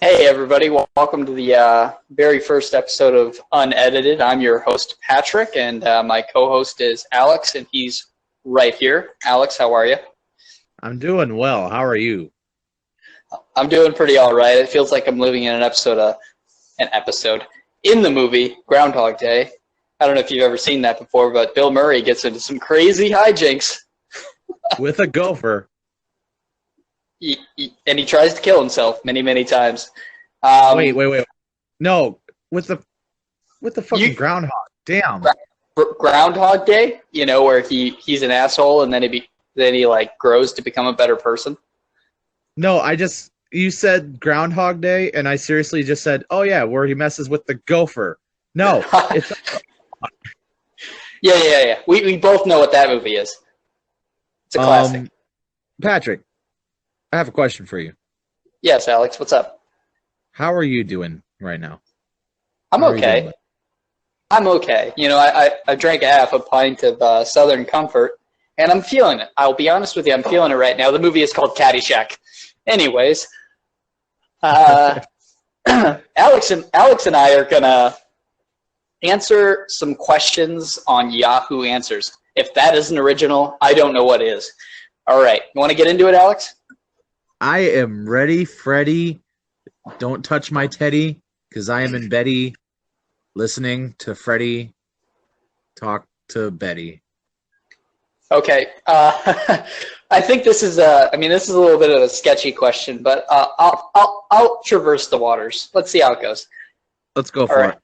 Hey everybody, welcome to the very first episode of Unedited. I'm your host Patrick, and my co-host is Alex, and he's right here. Alex, how are you? I'm doing well. How are you? I'm doing pretty all right. It feels like I'm living in an episode in the movie Groundhog Day. I don't know if you've ever seen that before, but Bill Murray gets into some crazy hijinks. With a gopher. And he tries to kill himself many times. Wait. No, with the fucking groundhog. Damn. Groundhog Day, where he's an asshole and then he like grows to become a better person. No, you said Groundhog Day, and I seriously just said, oh yeah, where he messes with the gopher. No, it's Yeah. We both know what that movie is. It's a classic. Patrick, I have a question for you. Yes, Alex, what's up? How are you doing right now? I'm okay. I'm okay. I drank half a pint of Southern Comfort, and I'm feeling it. I'll be honest with you, I'm feeling it right now. The movie is called Caddyshack. Anyways, Alex and I are gonna answer some questions on Yahoo Answers. If that isn't original, I don't know what is. All right, you want to get into it, Alex? I am ready, Freddy. Don't touch my teddy, because I am in Betty, listening to Freddy talk to Betty. Okay. I think this is a little bit of a sketchy question, but I'll traverse the waters. Let's see how it goes. Let's go for it.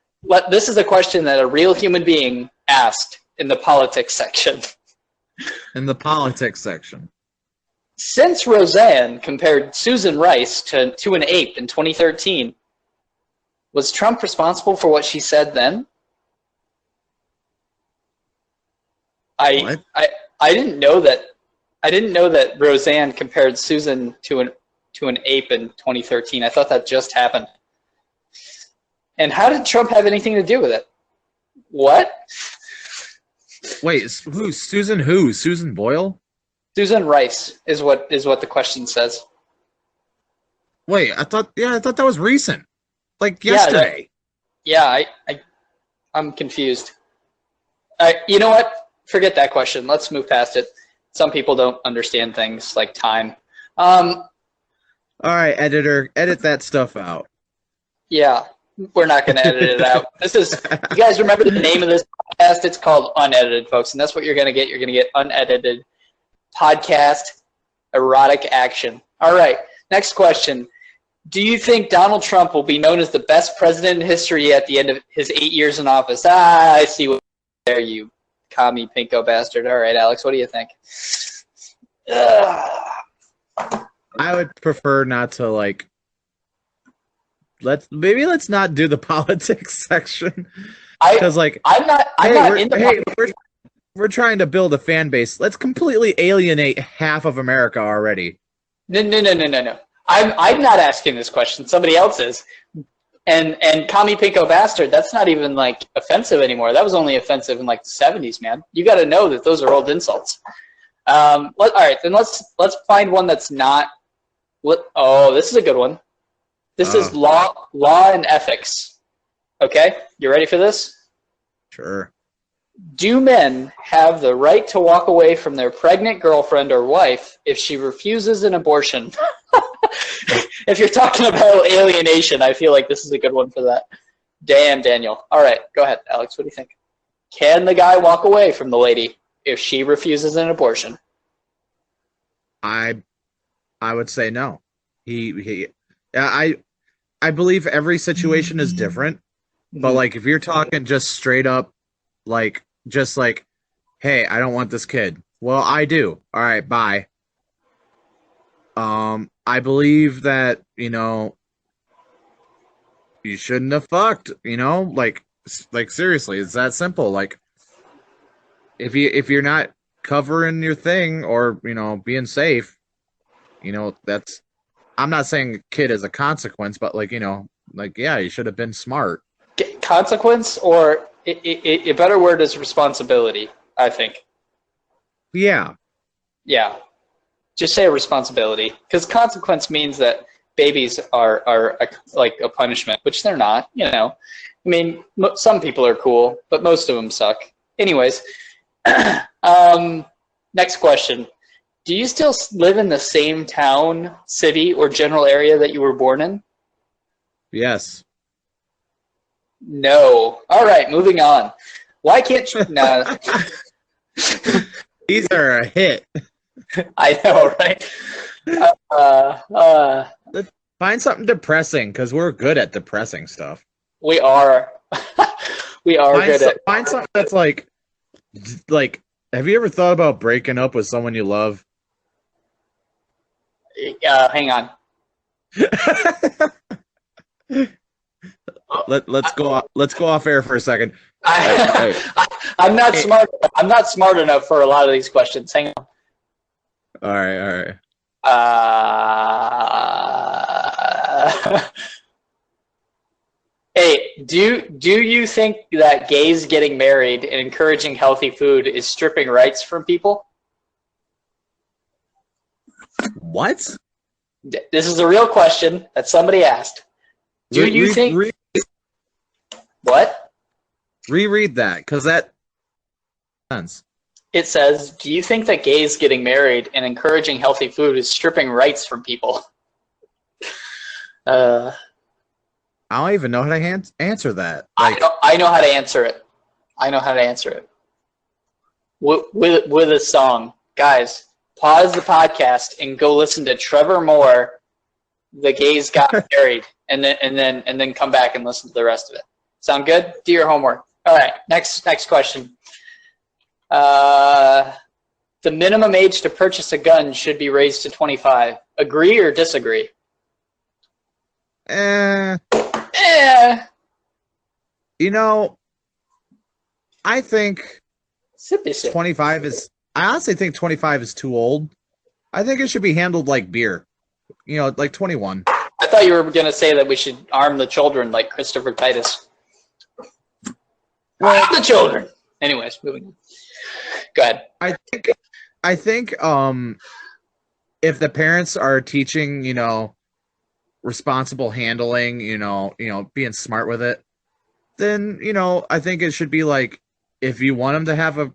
This is a question that a real human being asked in the politics section. In the politics section. Since Roseanne compared Susan Rice to an ape in 2013, was Trump responsible for what she said then? What? I didn't know that Roseanne compared Susan to an ape in 2013. I thought that just happened. And how did Trump have anything to do with it? What? Wait, who? Susan who? Susan Boyle? Susan Rice is what the question says. Wait, I thought that was recent. Like yesterday. I'm confused. You know what? Forget that question. Let's move past it. Some people don't understand things like time. All right, editor, edit that stuff out. Yeah, we're not going to edit it out. You guys remember the name of this podcast? It's called Unedited, folks, and that's what you're going to get. You're going to get unedited podcast erotic action. All right, next question. Do you think Donald Trump will be known as the best president in history at the end of his 8 years in office? I see what there, you commie pinko bastard. All right, Alex, what do you think? I would prefer not to let's not do the politics section, because we're trying to build a fan base. Let's completely alienate half of America already. No. I'm not asking this question. Somebody else is. And commie pinko bastard, that's not even like offensive anymore. That was only offensive in like the 70s, man. You got to know that those are old insults. All right, then let's find one that's not. This is a good one. This is law and ethics. Okay, you ready for this? Sure. Do men have the right to walk away from their pregnant girlfriend or wife if she refuses an abortion? If you're talking about alienation, I feel like this is a good one for that. Damn, Daniel. All right, go ahead, Alex. What do you think? Can the guy walk away from the lady if she refuses an abortion? I would say no. I believe every situation is different, but like if you're talking just straight up, hey, I don't want this kid. Well, I do. All right, bye. I believe that, you shouldn't have fucked, like seriously, it's that simple. Like if you're not covering your thing or, being safe, that's, I'm not saying kid is a consequence, but yeah, you should have been smart. Consequence, or a better word is responsibility, I think. Yeah. Yeah. Just say responsibility, because consequence means that babies are like a punishment, which they're not. You know, I mean, some people are cool, but most of them suck. Anyways, next question. Do you still live in the same town, city, or general area that you were born in? Yes. No. All right, moving on. Why can't you? No. These are a hit. I know, right? Find something depressing, because we're good at depressing stuff. We are. We are good at. Find something that's like, have you ever thought about breaking up with someone you love? Hang on. Let's go off air for a second. I'm not smart. I'm not smart enough for a lot of these questions. Hang on. All right. Hey, do you think that gays getting married and encouraging healthy food is stripping rights from people? What? This is a real question that somebody asked. Do you think? What? Reread that, because that makes sense. It says, do you think that gays getting married and encouraging healthy food is stripping rights from people? I don't even know how to answer that. Like, I know how to answer it. I know how to answer it. With a song. Guys, pause the podcast and go listen to Trevor Moore, The Gays Got Married, and then come back and listen to the rest of it. Sound good? Do your homework. All right, next question. The minimum age to purchase a gun should be raised to 25. Agree or disagree? You know, I think Sippy. 25 is. I honestly think 25 is too old. I think it should be handled like beer. You know, like 21. I thought you were going to say that we should arm the children like Christopher Titus. Arm the children. Anyways, moving on. Go ahead. I think if the parents are teaching, you know, responsible handling, you know, being smart with it, then, you know, I think it should be like, if you want them to have a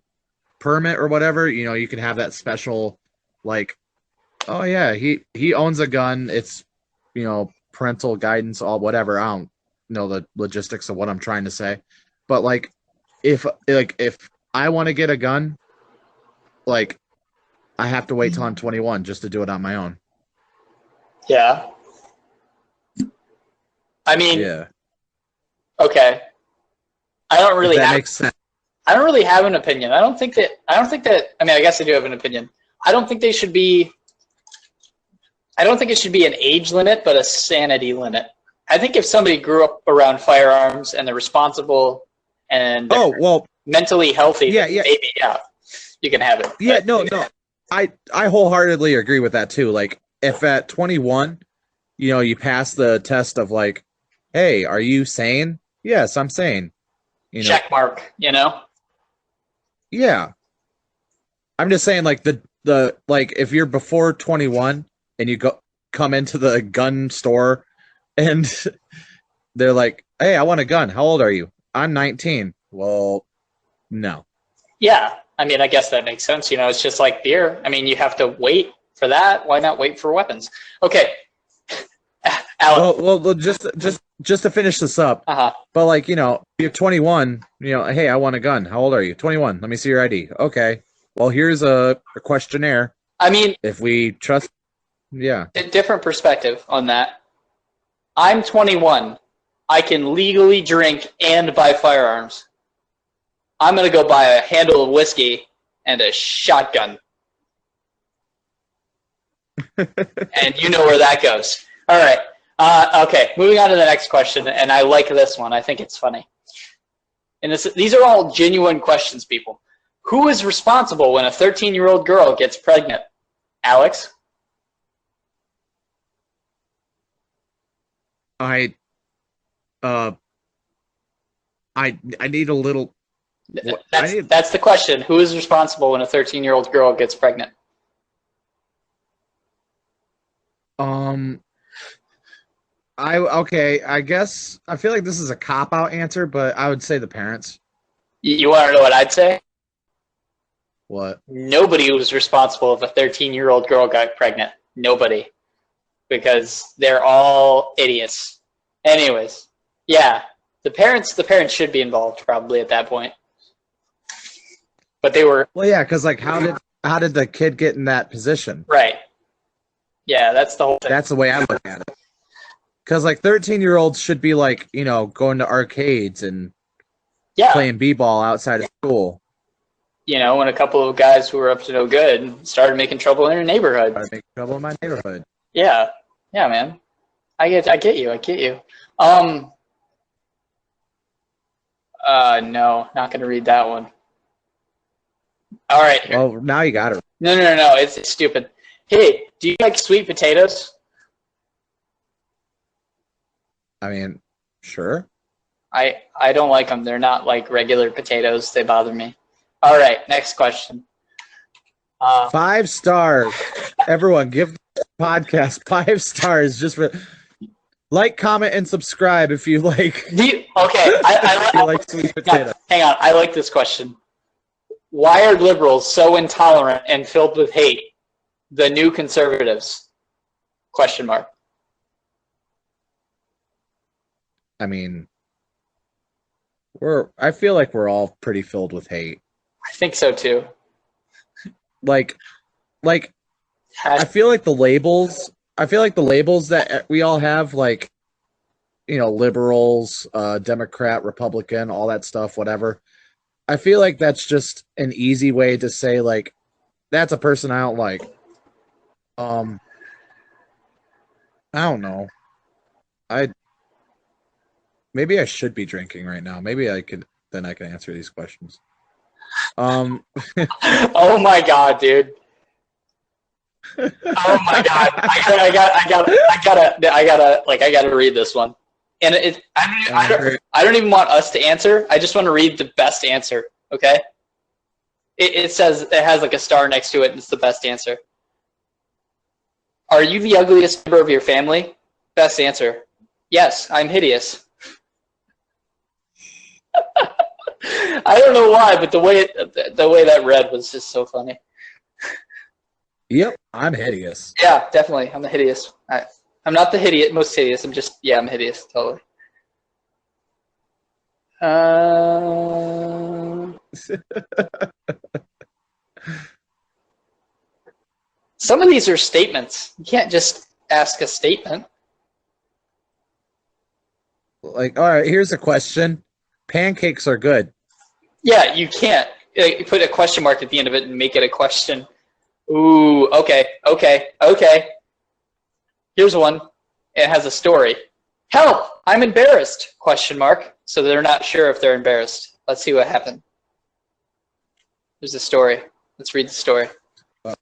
permit or whatever, you know, you can have that special, like, oh yeah, he owns a gun. It's, you know, parental guidance, all whatever. I don't know the logistics of what I'm trying to say, but like, if I want to get a gun, like, I have to wait till I'm 21 just to do it on my own. Yeah. I mean, yeah. Okay. I don't really that makes sense. I don't really have an opinion. I don't think that, I mean, I guess I do have an opinion. I don't think it should be an age limit, but a sanity limit. I think if somebody grew up around firearms and they're responsible and mentally healthy, maybe, you can have it. Yeah, no. I wholeheartedly agree with that too. Like, if at 21, you know, you pass the test of like, hey, are you sane? Yes, I'm sane. You know? Check mark, you know? Yeah. I'm just saying, like, the like, if you're before 21 and you come into the gun store and they're like, hey, I want a gun. How old are you? I'm 19. Well, no. Yeah. I mean, I guess that makes sense. You know, it's just like beer. I mean, you have to wait for that. Why not wait for weapons? Okay. Alex. Well, just to finish this up. But like, you know, you're 21, you know, hey, I want a gun. How old are you? 21. Let me see your ID. Okay. Well, here's a questionnaire. I mean, if we trust, yeah. A different perspective on that. I'm 21. I can legally drink and buy firearms. I'm going to go buy a handle of whiskey and a shotgun. And you know where that goes. All right. Okay, moving on to the next question, and I like this one. I think it's funny. And these are all genuine questions, people. Who is responsible when a 13-year-old girl gets pregnant? Alex? I need a little... That's the question. Who is responsible when a 13-year-old girl gets pregnant? I guess I feel like this is a cop out answer, but I would say the parents. You want to know what I'd say? What? Nobody was responsible if a 13-year-old girl got pregnant. Nobody. Because they're all idiots. Anyways, yeah, the parents should be involved probably at that point. But they were Well, yeah, because like how did the kid get in that position? right. Yeah, that's the whole thing. That's the way I look at it. Because like 13-year-olds should be like, you know, going to arcades and playing b-ball outside of school. You know, when a couple of guys who were up to no good started making trouble in their neighborhood. Started making trouble in my neighborhood. Yeah, yeah, man. I get you. No, not gonna read that one. All right. Well, now you got it. No, it's stupid. Hey, do you like sweet potatoes? I mean, sure. I don't like them. They're not like regular potatoes. They bother me. All right, next question. 5 stars. Everyone, give the podcast 5 stars. Just for like, comment, and subscribe if you like. Okay, I like sweet potato. Hang on, I like this question. Why are liberals so intolerant and filled with hate? The new conservatives? Question mark. I mean, I feel like we're all pretty filled with hate. I think so too. Like I feel like the labels that we all have, like, you know, liberals, Democrat, Republican, all that stuff, whatever. I feel like that's just an easy way to say, like, that's a person I don't like. I don't know. Maybe I should be drinking right now. Maybe I can answer these questions. Oh my god, dude. Oh my god. I gotta read this one. And I don't even want us to answer. I just want to read the best answer, okay? It says, it has like a star next to it, and it's the best answer. Are you the ugliest member of your family? Best answer. Yes, I'm hideous. I don't know why, but the way that read was just so funny. Yep, I'm hideous. Yeah, definitely. I'm the hideous. I'm not the most hideous. I'm hideous, totally. Some of these are statements. You can't just ask a statement. Like, all right, here's a question. Pancakes are good. Yeah, you can't. You put a question mark at the end of it and make it a question. Ooh, okay. Here's one. It has a story. Help! I'm embarrassed! Question mark. So they're not sure if they're embarrassed. Let's see what happened. There's a story. Let's read the story.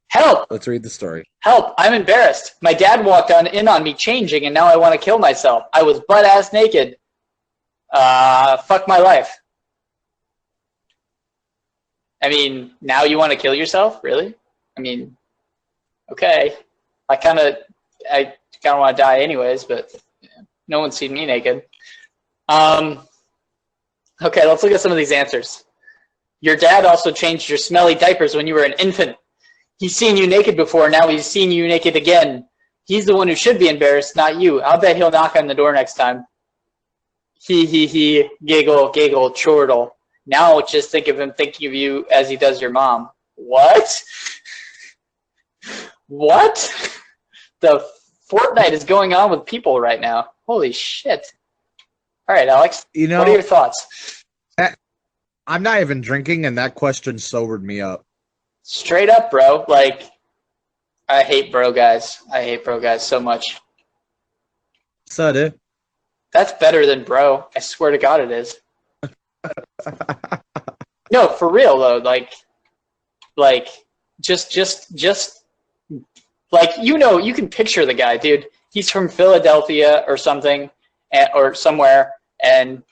Help! Let's read the story. Help! I'm embarrassed. My dad walked in on me changing, and now I want to kill myself. I was butt-ass naked. Fuck my life. I mean, now you want to kill yourself? Really? I mean, okay. I kind of want to die anyways, but no one's seen me naked. Okay, let's look at some of these answers. Your dad also changed your smelly diapers when you were an infant. He's seen you naked before, now he's seen you naked again. He's the one who should be embarrassed, not you. I'll bet he'll knock on the door next time. He, giggle, giggle, chortle. Now just think of him thinking of you as he does your mom. What? What? The Fortnite is going on with people right now. Holy shit. All right, Alex, what are your thoughts? I'm not even drinking, and that question sobered me up. Straight up, bro. Like, I hate bro guys. I hate bro guys so much. So, dude. That's better than bro. I swear to God it is. No, for real though. Like, just like, you know, you can picture the guy, dude. He's from Philadelphia or something, or somewhere, and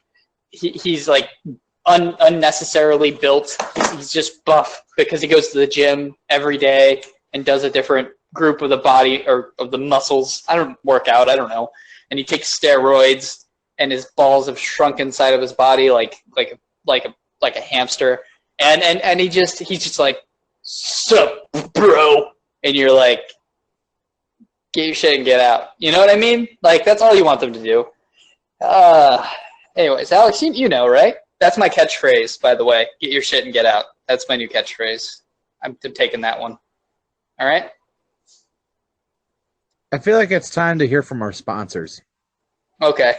he's like unnecessarily built. He's just buff because he goes to the gym every day and does a different group of the body or of the muscles. I don't work out. I don't know. and he takes steroids, and his balls have shrunk inside of his body like a hamster, and he's just like, sup, bro, and you're like, get your shit and get out. You know what I mean? Like, that's all you want them to do. Anyways, Alex, you know, right? That's my catchphrase, by the way. Get your shit and get out. That's my new catchphrase. I'm taking that one. All right? I feel like it's time to hear from our sponsors. Okay.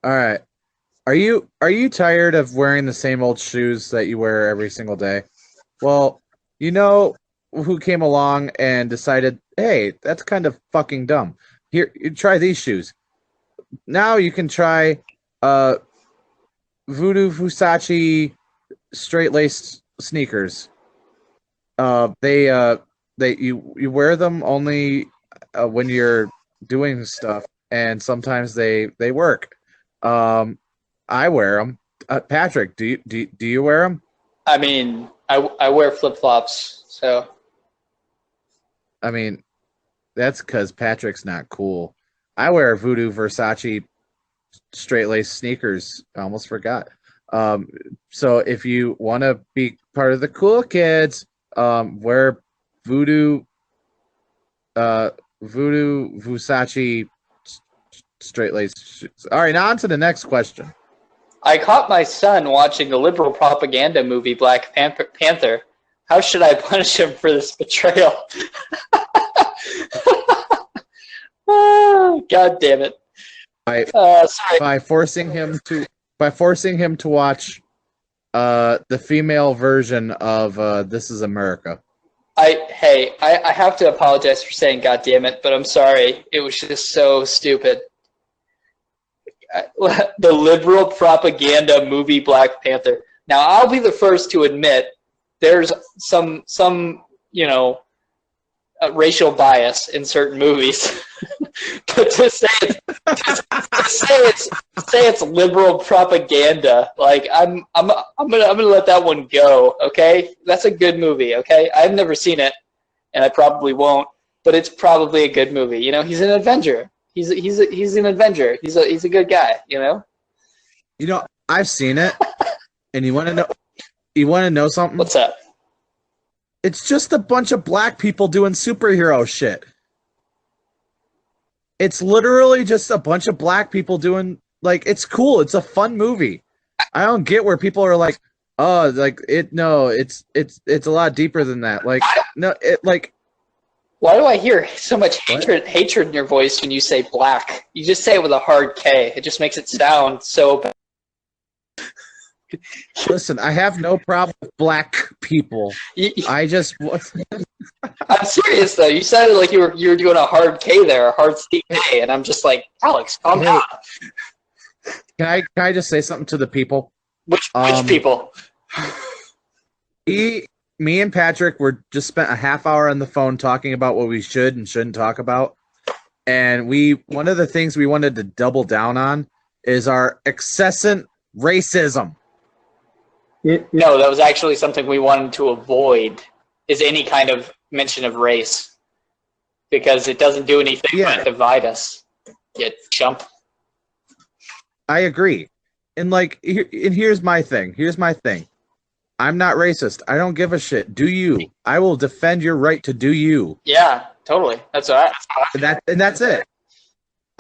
All right. Are you tired of wearing the same old shoes that you wear every single day? Well, you know who came along and decided, hey, that's kind of fucking dumb. Here, you try these shoes. Now you can try Voodoo Versace straight-laced sneakers. You wear them only when you're doing stuff, and sometimes they work. I wear them. Patrick, do you wear them? I mean, I wear flip-flops, so. I mean, that's because Patrick's not cool. I wear Voodoo Versace straight-laced sneakers. I almost forgot. So if you want to be part of the cool kids, wear Voodoo Versace straight-laced shoes. All right, now on to the next question. I caught my son watching the liberal propaganda movie Black Panther. How should I punish him for this betrayal? God damn it! By forcing him to watch the female version of This Is America. I have to apologize for saying God damn it, but I'm sorry. It was just so stupid. The liberal propaganda movie Black Panther. Now, I'll be the first to admit there's some racial bias in certain movies. But to say it's liberal propaganda, like I'm gonna let that one go. Okay, that's a good movie. Okay, I've never seen it, and I probably won't. But it's probably a good movie. You know, he's an Avenger. He's an Avenger. He's a good guy. You know. You know, I've seen it, and you want to know something? What's up? It's just a bunch of black people doing superhero shit. It's literally just a bunch of black people doing, like, it's cool. It's a fun movie. I don't get where people are like, oh, like it's a lot deeper than that. Like, no, why do I hear so much hatred in your voice when you say black? You just say it with a hard K. It just makes it sound so bad. Listen, I have no problem with black people. I'm serious though. You sounded like you were doing a hard K there, a hard C K, and I'm just like, Alex, calm down. Can I just say something to the people? Which people? Me and Patrick were just spent a half hour on the phone talking about what we should and shouldn't talk about, and one of the things we wanted to double down on is our excessive racism. No, that was actually something we wanted to avoid, is any kind of mention of race, because it doesn't do anything but divide us. You chump. I agree. And here's my thing. I'm not racist. I don't give a shit. Do you? I will defend your right to do you. Yeah, totally. That's all right. And that's it.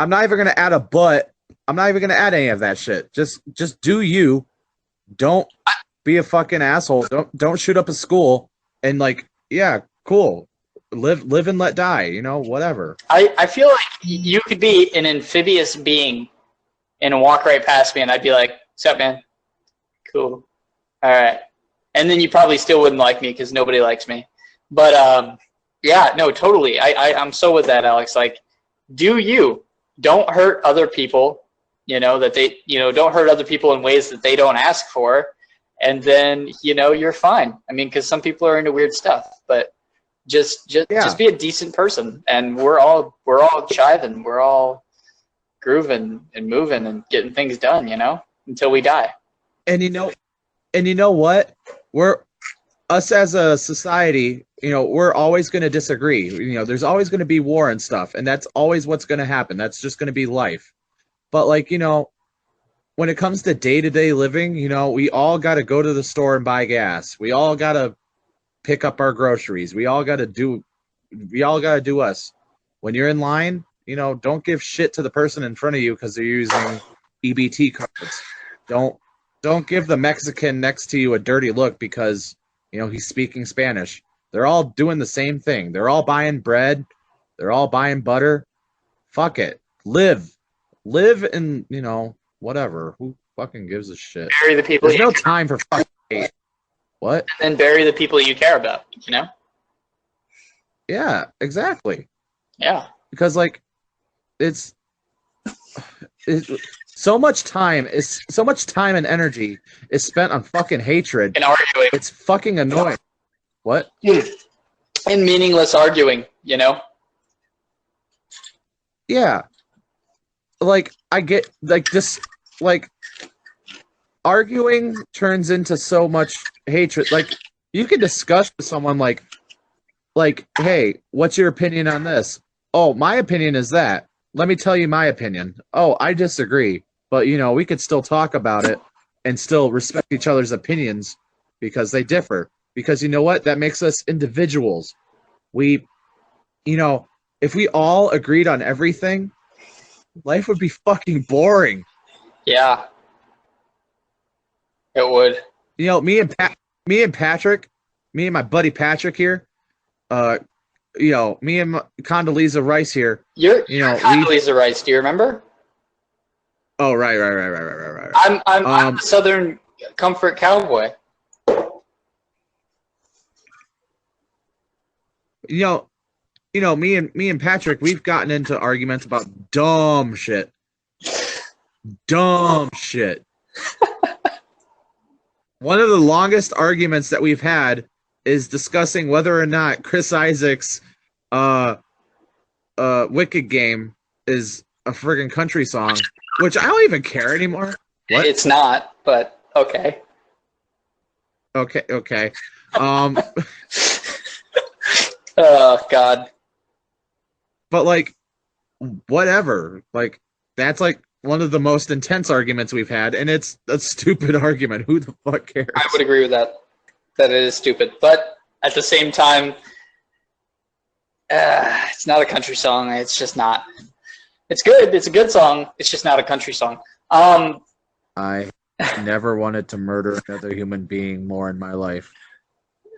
I'm not even gonna add a but. I'm not even gonna add any of that shit. Just do you. Don't be a fucking asshole. Don't shoot up a school. And cool. Live and let die. You know, whatever. I feel like you could be an amphibious being and walk right past me, and I'd be like, "What's up, man? Cool. All right." And then you probably still wouldn't like me because nobody likes me. But yeah, no, totally. I'm so with that, Alex. Like, do you? Don't hurt other people. Don't hurt other people in ways that they don't ask for, and then you're fine. I mean, because some people are into weird stuff, but just be a decent person, and we're all jiving, we're all grooving and moving and getting things done, until we die. And you know what? us as a society, we're always going to disagree. There's always going to be war and stuff, and that's always what's going to happen. That's just going to be life. But like, when it comes to day-to-day living, we all got to go to the store and buy gas. We all got to pick up our groceries. We all got to do us. When you're in line, don't give shit to the person in front of you because they're using EBT cards. Don't give the Mexican next to you a dirty look because he's speaking Spanish. They're all doing the same thing. They're all buying bread. They're all buying butter. Fuck it. Live and whatever. Who fucking gives a shit? Bury the people. There's no time for fucking hate. What? And then bury the people you care about. Yeah, exactly. Yeah. Because like, it's so much time and energy is spent on fucking hatred and arguing. It's fucking annoying. What? And meaningless arguing. Yeah. Like, I get like this. Like, arguing turns into so much hatred. Like, you can discuss with someone like, hey, what's your opinion on this? Oh, my opinion is that. Let me tell you my opinion. Oh, I disagree. But, we could still talk about it and still respect each other's opinions because they differ. Because you know what? That makes us individuals. We, if we all agreed on everything, life would be fucking boring. Yeah. It would. Me and Patrick, me and my buddy Patrick here, me and Condoleezza Rice here. You're Condoleezza Rice. Do you remember? Oh, right. I'm a Southern Comfort cowboy. Me and Patrick, we've gotten into arguments about dumb shit. Dumb shit. One of the longest arguments that we've had is discussing whether or not Chris Isaac's Wicked Game is a friggin' country song, which I don't even care anymore. What? It's not, but okay. Okay. Oh, God. But, like, whatever. Like, that's, like, one of the most intense arguments we've had, and it's a stupid argument. Who the fuck cares? I would agree with that. That it is stupid. But at the same time, it's not a country song. It's just not. It's good. It's a good song. It's just not a country song. I never wanted to murder another human being more in my life.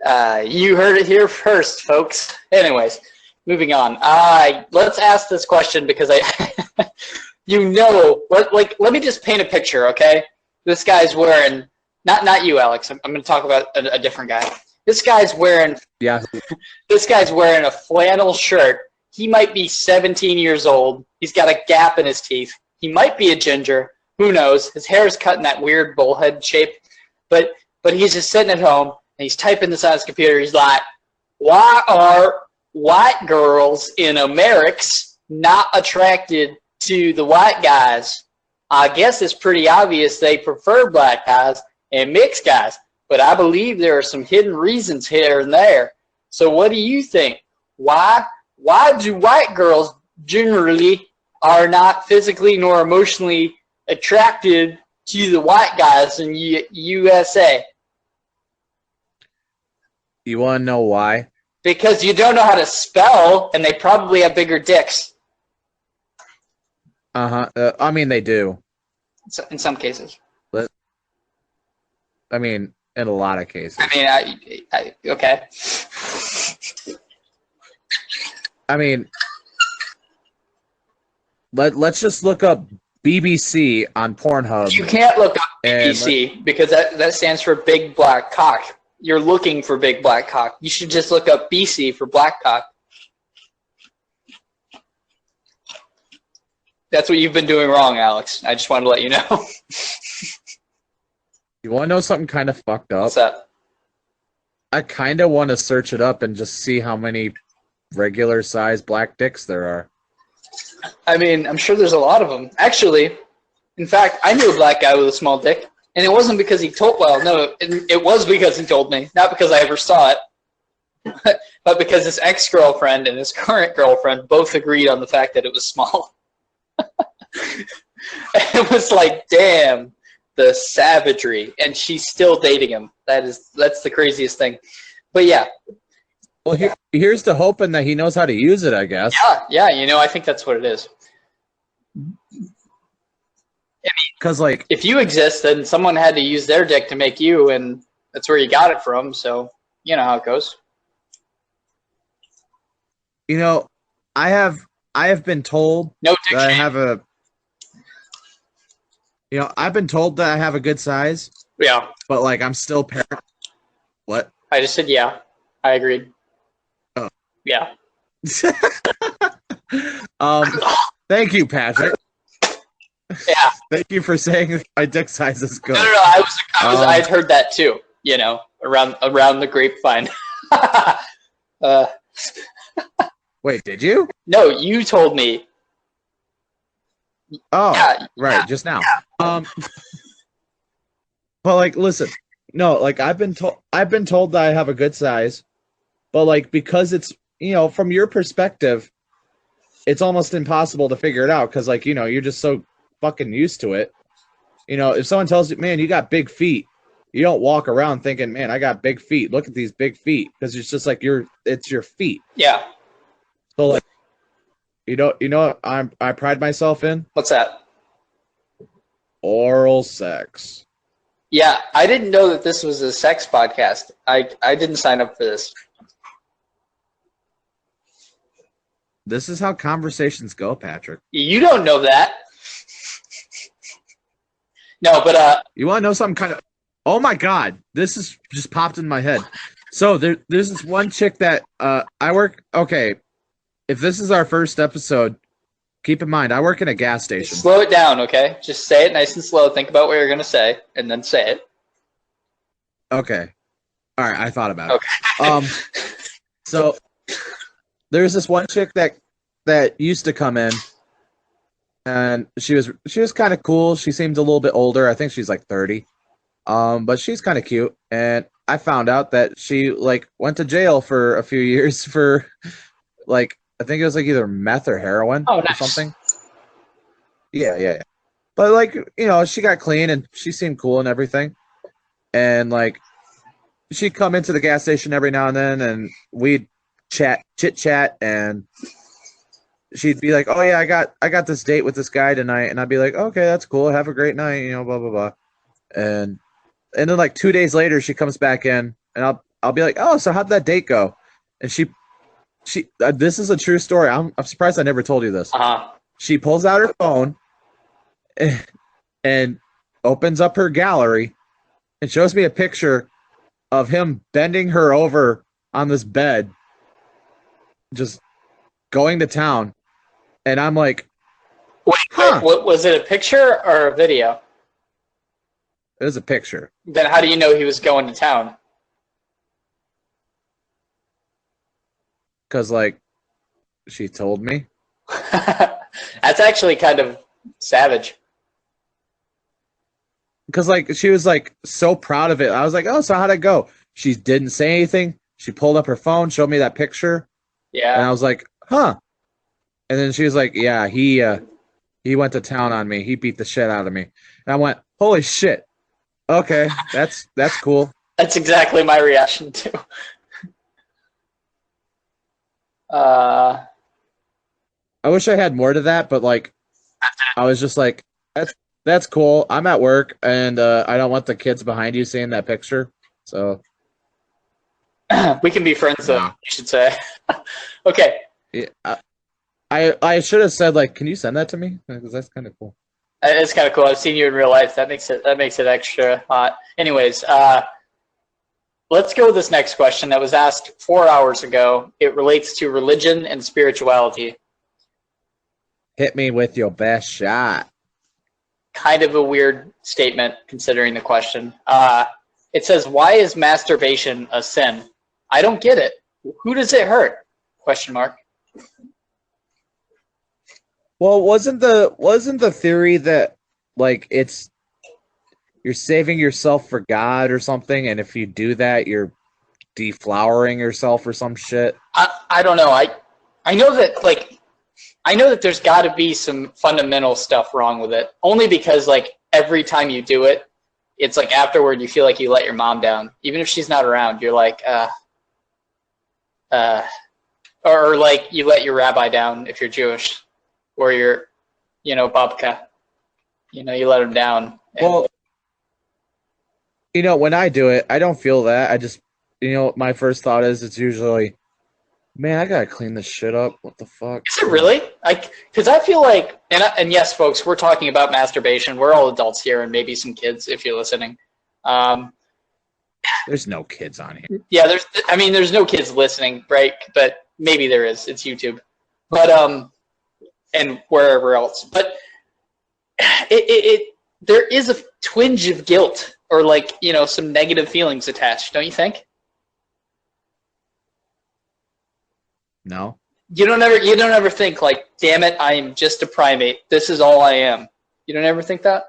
You heard it here first, folks. Anyways, moving on. Let's ask this question because let me just paint a picture, okay? This guy's wearing, not you, Alex. I'm going to talk about a different guy. This guy's wearing a flannel shirt. He might be 17 years old. He's got a gap in his teeth. He might be a ginger. Who knows? His hair is cut in that weird bullhead shape. But he's just sitting at home, and he's typing this on his computer. He's like, why are white girls in America not attracted to the white guys? I guess it's pretty obvious they prefer black guys and mixed guys, but I believe there are some hidden reasons here and there. So what do you think? Why do white girls generally are not physically nor emotionally attracted to the white guys in USA? You want to know why? Because you don't know how to spell, and they probably have bigger dicks. I mean, they do. In some cases. I mean, in a lot of cases. I mean, okay. I mean, let's just look up BBC on Pornhub. You can't look up BBC because that stands for Big Black Cock. You're looking for Big Black Cock. You should just look up BC for Black Cock. That's what you've been doing wrong, Alex. I just wanted to let you know. You want to know something kind of fucked up? What's that? I kind of want to search it up and just see how many regular size black dicks there are. I mean, I'm sure there's a lot of them. Actually, in fact, I knew a black guy with a small dick. And it wasn't because he told, well, no, it was because he told me, not because I ever saw it, but because his ex-girlfriend and his current girlfriend both agreed on the fact that it was small. It was like, damn, the savagery. And she's still dating him. That's the craziest thing. But yeah. Well, here's to hoping that he knows how to use it, I guess. Yeah, you know, I think that's what it is. Because, like, if you exist, then someone had to use their dick to make you, and that's where you got it from. So you know how it goes. You know, I have been told that I have a. You know, I've been told that I have a good size. Yeah. But like, I'm still What? I just said yeah. I agreed. Oh. Yeah. Thank you, Patrick. Yeah. Thank you for saying my dick size is good. No. I'd heard that too. You know, around the grapevine. Wait, did you? No, you told me. Oh, yeah, right, yeah, just now. Yeah. But like, listen, no, like I've been told that I have a good size, but like because it's, you know, from your perspective, it's almost impossible to figure it out because, like, you know, you're just so fucking used to it. You know, if someone tells you, man, you got big feet, you don't walk around thinking, man, I got big feet. Look at these big feet, because it's just like it's your feet. Yeah. So like, you know what I pride myself in? What's that? Oral sex. Yeah, I didn't know that this was a sex podcast. I didn't sign up for this. This is how conversations go, Patrick. You don't know that. No, but you want to know something kind of? Oh my God, this is just popped in my head. So there's this one chick that I work. Okay, if this is our first episode, keep in mind I work in a gas station. Slow it down, okay? Just say it nice and slow. Think about what you're gonna say, and then say it. Okay. All right, I thought about it. Okay. So there's this one chick that used to come in, and she was kind of cool. She seemed a little bit older. I think she's like 30. But she's kind of cute. And I found out that she like went to jail for a few years for like, I think it was like either meth or heroin or something. Yeah. But like, you know, she got clean and she seemed cool and everything. And like, she'd come into the gas station every now and then, and we'd chit chat, and she'd be like, "Oh yeah, I got this date with this guy tonight," and I'd be like, "Okay, that's cool. Have a great night," you know, blah blah blah. And then like 2 days later, she comes back in, and I'll be like, "Oh, so how'd that date go?" And she this is a true story. I'm surprised I never told you this. She pulls out her phone and opens up her gallery and shows me a picture of him bending her over on this bed, just going to town. And I'm like, wait, what was it, a picture or a video? It was a picture. Then how do you know he was going to town? Because, like, she told me. That's actually kind of savage. Because, like, she was, like, so proud of it. I was like, oh, so how'd it go? She didn't say anything. She pulled up her phone, showed me that picture. Yeah. And I was like, huh. And then she was like, yeah, he went to town on me. He beat the shit out of me. And I went, holy shit. Okay, that's cool. That's exactly my reaction too. I wish I had more to that, but like, I was just like, that's cool. I'm at work, and I don't want the kids behind you seeing that picture. So we can be friends, though. You should say. Okay. Yeah, I should have said, like, can you send that to me? Because that's kind of cool. It's kind of cool. I've seen you in real life. That makes it extra hot. Anyways, let's go with this next question that was asked 4 hours ago. It relates to religion and spirituality. Hit me with your best shot. Kind of a weird statement considering the question. It says, "Why is masturbation a sin?" I don't get it. Who does it hurt? Question mark. Well, wasn't the theory that like it's you're saving yourself for God or something, and if you do that, you're deflowering yourself or some shit. I don't know. I know that there's got to be some fundamental stuff wrong with it. Only because like every time you do it, it's like afterward you feel like you let your mom down, even if she's not around. You're like, or like you let your rabbi down if you're Jewish, or you're, babka. You let him down. Well, when I do it, I don't feel that. I just, my first thought is it's usually, man, I gotta clean this shit up. What the fuck? Is it really? Because I feel like, and yes, folks, we're talking about masturbation. We're all adults here, and maybe some kids if you're listening. There's no kids on here. Yeah, there's no kids listening, right? But maybe there is. It's YouTube, but and wherever else. But there is a twinge of guilt or like some negative feelings attached, don't you think? No. You don't ever think like, damn it, I am just a primate. This is all I am. You don't ever think that?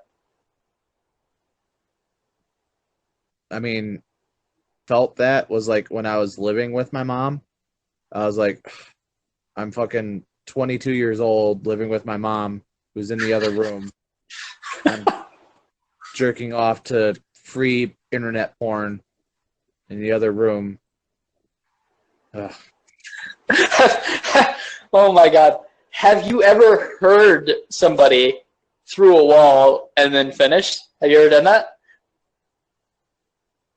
I mean, felt that was like when I was living with my mom. I was like, I'm fucking 22 years old living with my mom who's in the other room. I'm jerking off to free internet porn in the other room. Ugh. Oh my God. Have you ever heard somebody through a wall and then finished? Have you ever done that?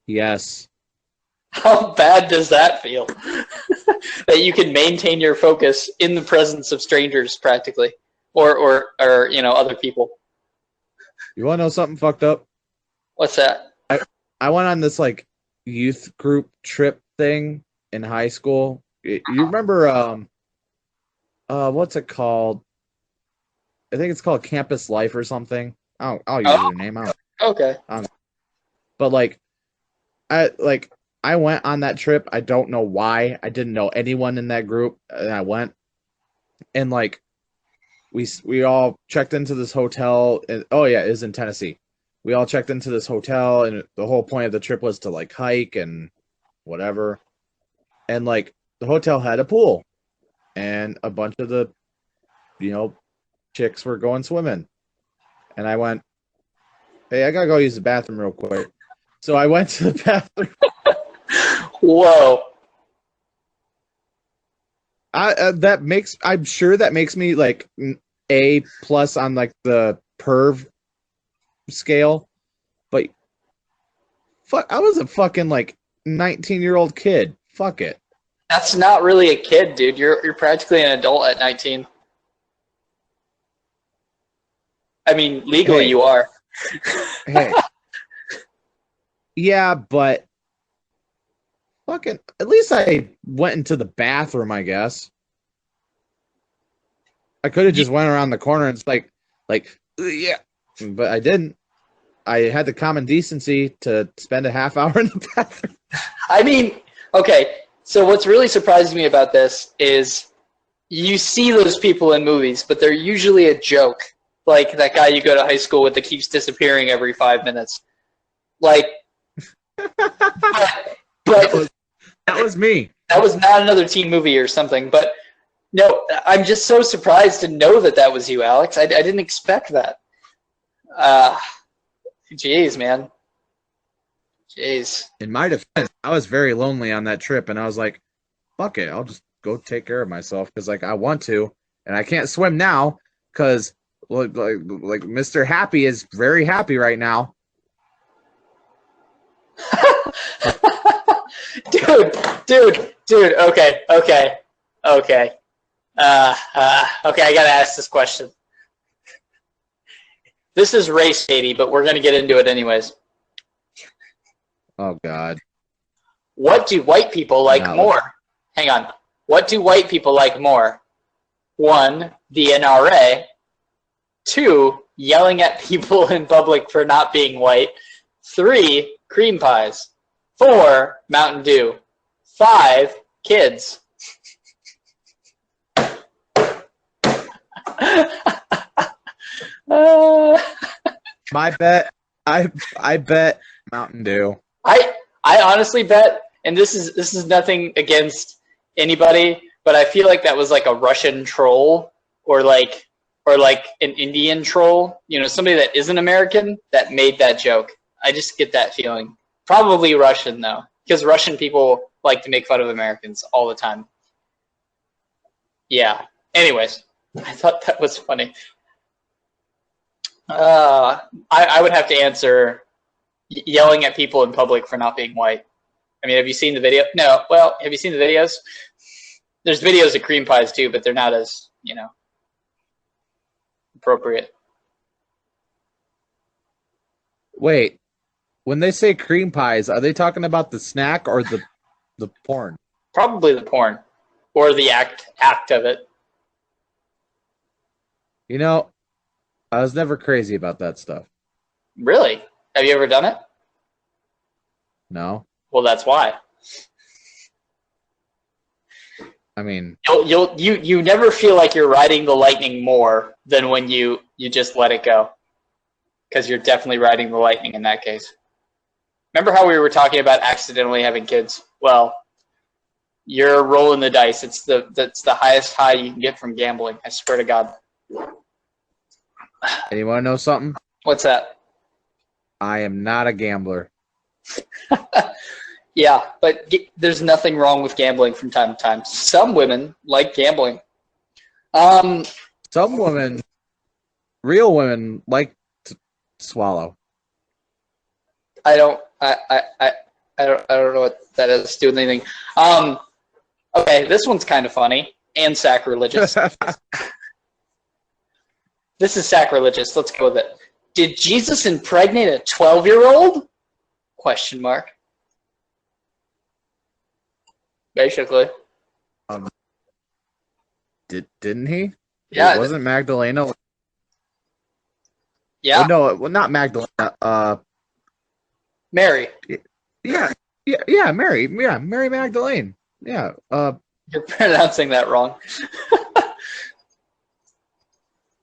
Yes. How bad does that feel? That you can maintain your focus in the presence of strangers practically, or other people. You want to know something fucked up? What's that? I went on this like youth group trip thing in high school. You remember what's it called? I think it's called Campus Life or something. I'll use your name out. Okay. But like I went on that trip. I don't know why. I didn't know anyone in that group, and I went. And like we all checked into this hotel, and oh yeah, it was in Tennessee. We all checked into this hotel, and the whole point of the trip was to like hike and whatever. And like the hotel had a pool, and a bunch of the chicks were going swimming. And I went, hey, I gotta go use the bathroom real quick. So I went to the bathroom. Whoa. I'm sure that makes me like A+ on like the perv scale, but fuck, I was a fucking like 19-year-old kid. Fuck it. That's not really a kid, dude. You're practically an adult at 19. I mean, legally you are. Hey. Yeah, but fucking at least I went into the bathroom, I guess. I could have just went around the corner and it's like yeah, but I didn't. I had the common decency to spend a half hour in the bathroom. I mean, okay, so what's really surprised me about this is you see those people in movies, but they're usually a joke. Like that guy you go to high school with that keeps disappearing every 5 minutes. Like, but that was me. That was not another teen movie or something. But no, I'm just so surprised to know that was you, Alex. I didn't expect that. Jeez, man. Jeez. In my defense, I was very lonely on that trip, and I was like, fuck it, I'll just go take care of myself because like I want to, and I can't swim now because like Mr. Happy is very happy right now. Dude. Okay. Okay, I gotta ask this question. This is race shady, but we're gonna get into it anyways. Oh God. What do white people like more? Hang on. What do white people like more? 1, the NRA. 2, yelling at people in public for not being white. 3, cream pies. 4, Mountain Dew. 5, kids. My bet I bet Mountain Dew. I honestly bet, and this is nothing against anybody, but I feel like that was like a Russian troll or like an Indian troll, somebody that isn't American that made that joke. I just get that feeling. Probably Russian though, because Russian people like to make fun of Americans all the time. Yeah. Anyways, I thought that was funny. I would have to answer yelling at people in public for not being white. I mean, have you seen the video? No. Well, have you seen the videos? There's videos of cream pies too, but they're not as, appropriate. Wait, when they say cream pies, are they talking about the snack or the porn? Probably the porn or the act of it. I was never crazy about that stuff. Really? Have you ever done it? No. Well, that's why. I mean, you never feel like you're riding the lightning more than when you just let it go, because you're definitely riding the lightning in that case. Remember how we were talking about accidentally having kids? Well, you're rolling the dice. That's the highest high you can get from gambling. I swear to God. And you want to know something? What's that? I am not a gambler. Yeah, but there's nothing wrong with gambling from time to time. Some women like gambling. Some women, real women, like to swallow. I don't know what that has to do with anything. Okay, this one's kind of funny and sacrilegious. This is sacrilegious. Let's go with it. Did Jesus impregnate a 12-year-old? Question mark. Basically. Didn't he? Yeah. It wasn't Magdalena. Yeah. Oh, no, not Magdalena. Mary. Yeah, Mary. Yeah, Mary Magdalene. Yeah. You're pronouncing that wrong.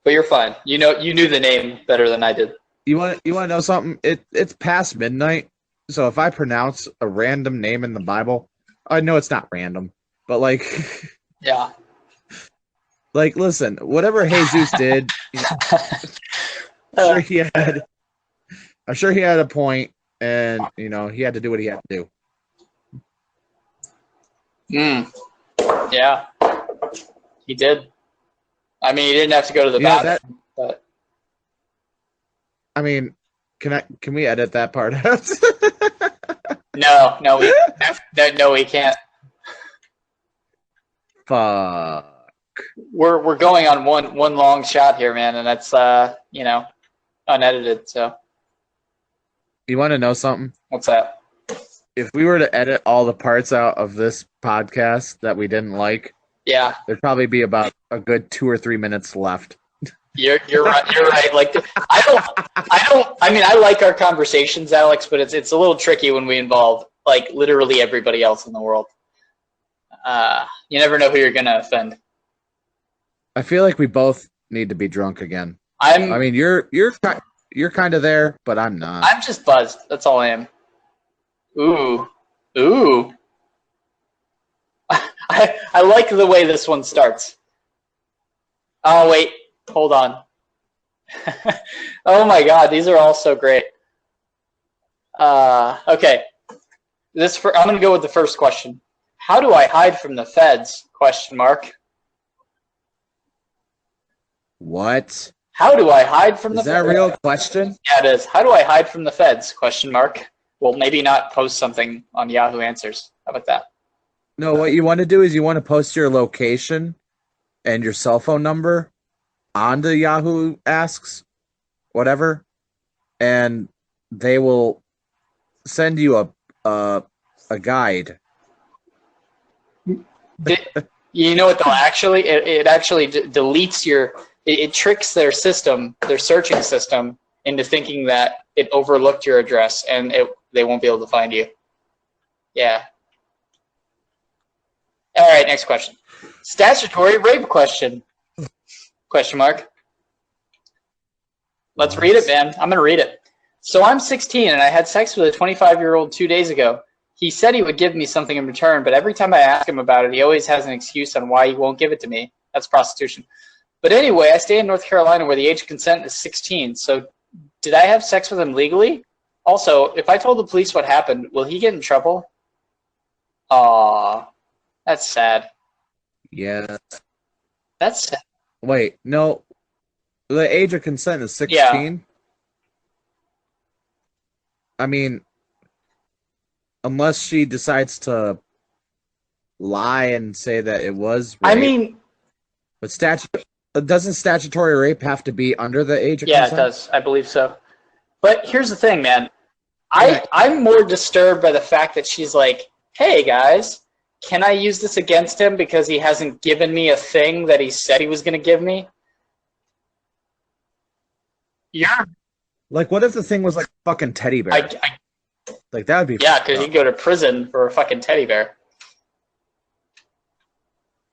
But you're fine. You knew the name better than I did. You want to know something? It's past midnight, so if I pronounce a random name in the Bible, I know it's not random, but like, yeah, like listen, whatever Jesus did, I'm sure he had a point, and he had to do what he had to do. Yeah, he did. I mean, he didn't have to go to the bathroom, but I mean, can we edit that part out? No, we can't. Fuck. We're going on one long shot here, man, and that's unedited. So, you want to know something? What's that? If we were to edit all the parts out of this podcast that we didn't like, yeah, there'd probably be about a good 2 or 3 minutes left. You're right. You're right. Like I mean, I like our conversations, Alex, but it's a little tricky when we involve like literally everybody else in the world. You never know who you're gonna offend. I feel like we both need to be drunk again. I mean, you're kind of there, but I'm not. I'm just buzzed. That's all I am. Ooh. I like the way this one starts. Oh wait. Hold on. Oh my God, these are all so great. Okay. I'm going to go with the first question. How do I hide from the feds? Question mark. What? How do I hide from the feds? Is that a real question? Yeah, it is. How do I hide from the feds? Question mark. Well, maybe not post something on Yahoo Answers. How about that? No, what you want to do is you want to post your location and your cell phone number onto Yahoo Asks, whatever, and they will send you a guide. You know what? They'll actually it actually deletes it tricks their system, their searching system, into thinking that it overlooked your address and they won't be able to find you. Yeah. All right, next question. Statutory rape question. Question mark. Let's read it, man. I'm going to read it. So I'm 16 and I had sex with a 25-year-old 2 days ago. He said he would give me something in return, but every time I ask him about it, he always has an excuse on why he won't give it to me. That's prostitution. But anyway, I stay in North Carolina where the age of consent is 16. So did I have sex with him legally? Also, if I told the police what happened, will he get in trouble? Aw, that's sad. Yeah. That's sad. Wait, no. The age of consent is 16? Yeah. I mean, unless she decides to lie and say that it was rape. I mean, but doesn't statutory rape have to be under the age of yeah, consent? it does. I believe so. But here's the thing, man. I'm more disturbed by the fact that she's like, hey, guys, can I use this against him because he hasn't given me a thing that he said he was going to give me? Yeah. Like, what if the thing was like a fucking teddy bear? Like, that would be... Yeah, because you go to prison for a fucking teddy bear.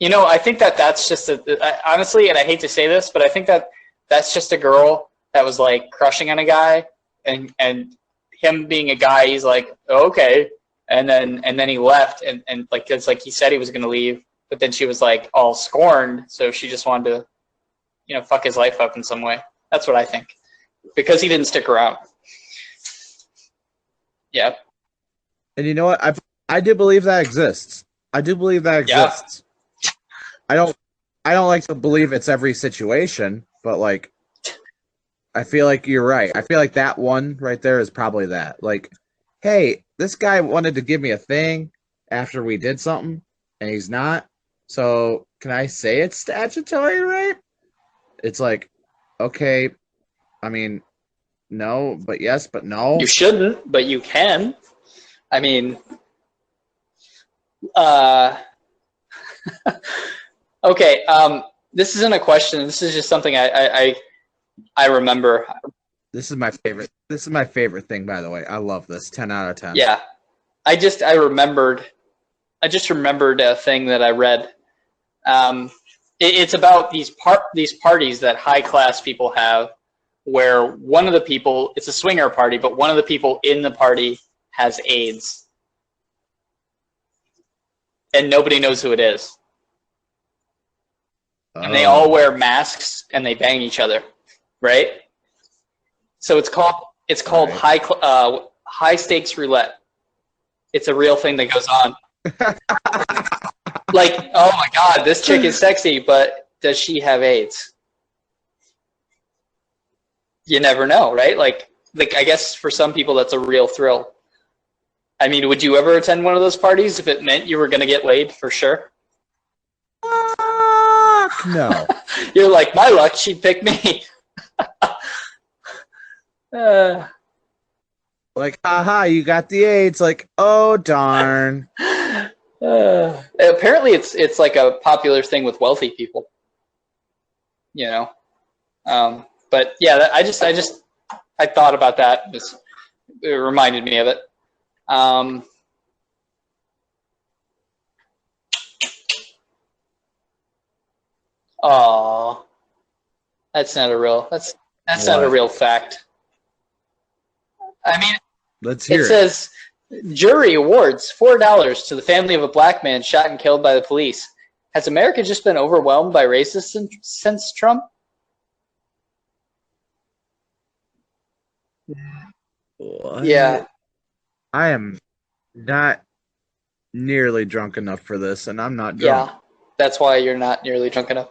You know, I think that's just honestly, and I hate to say this, but I think that's just a girl that was like crushing on a guy, and him being a guy, he's like, oh, okay, and then he left, and like it's like he said he was gonna leave, but then she was like all scorned, so she just wanted to, you know, fuck his life up in some way. That's what I think, because he didn't stick around. Yeah. And you know what? I do believe that exists. I do believe that exists. Yeah. I don't like to believe it's every situation, but like, I feel like you're right. I feel like that one right there is probably that. Like, hey, this guy wanted to give me a thing after we did something, and he's not. So can I say it's statutory rape? It's like, okay, I mean, no, but yes, but no. You shouldn't, but you can. I mean, okay. This isn't a question. This is just something I remember. This is my favorite. This is my favorite thing, by the way. I love this. 10 out of 10. Yeah, I just remembered a thing that I read. It's about these parties that high class people have, where one of the people, it's a swinger party, but one of the people in the party has AIDS, and nobody knows who it is. And they all wear masks and they bang each other, right? So it's called high stakes roulette. It's a real thing that goes on. Like, oh my God, this chick is sexy, but does she have AIDS? You never know, right? Like I guess for some people that's a real thrill. I mean, would you ever attend one of those parties if it meant you were going to get laid for sure? No. You're like, my luck, she'd pick me. Like, haha, you got the AIDS. Like, oh, darn. Apparently it's like a popular thing with wealthy people. You know? But yeah, I thought about that. It reminded me of it. Oh, that's not a real. That's not a real fact. I mean, let's hear it. It says jury awards $4 to the family of a black man shot and killed by the police. Has America just been overwhelmed by racists since Trump? What? Yeah. I am not nearly drunk enough for this, and I'm not drunk. Yeah, that's why you're not nearly drunk enough.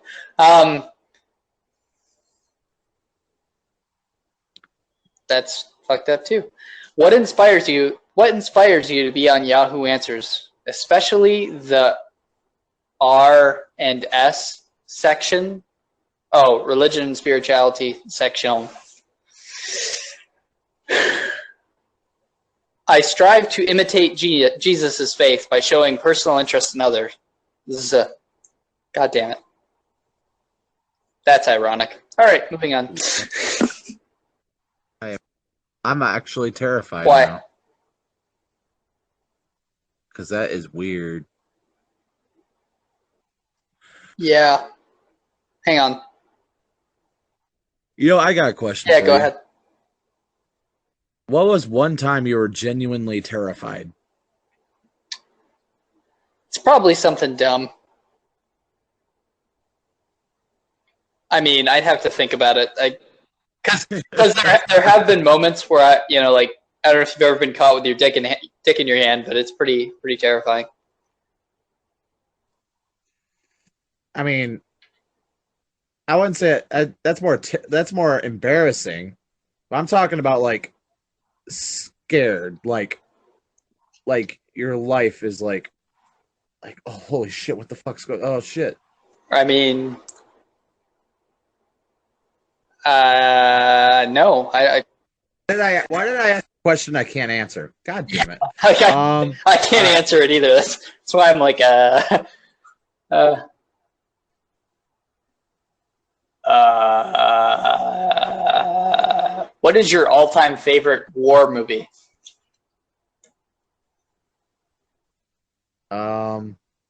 That's fucked up too. What inspires you to be on Yahoo Answers, especially the R and S section? Oh, religion and spirituality section. I strive to imitate Jesus' faith by showing personal interest in others. This is God damn it. That's ironic. All right, moving on. I'm actually terrified. Why? Now. Because that is weird. Yeah. Hang on. You know, I got a question. Yeah, go ahead. What was one time you were genuinely terrified? It's probably something dumb. I mean, I'd have to think about it. Because there have been moments where I don't know if you've ever been caught with your dick in your hand, but it's pretty terrifying. I mean, I wouldn't say that's more embarrassing. But I'm talking about like scared, like your life is like oh holy shit, what the fuck's going? Oh shit. I mean, no, Why did I ask a question I can't answer? God damn it. I can't answer it either. That's why I'm like, what is your all-time favorite war movie?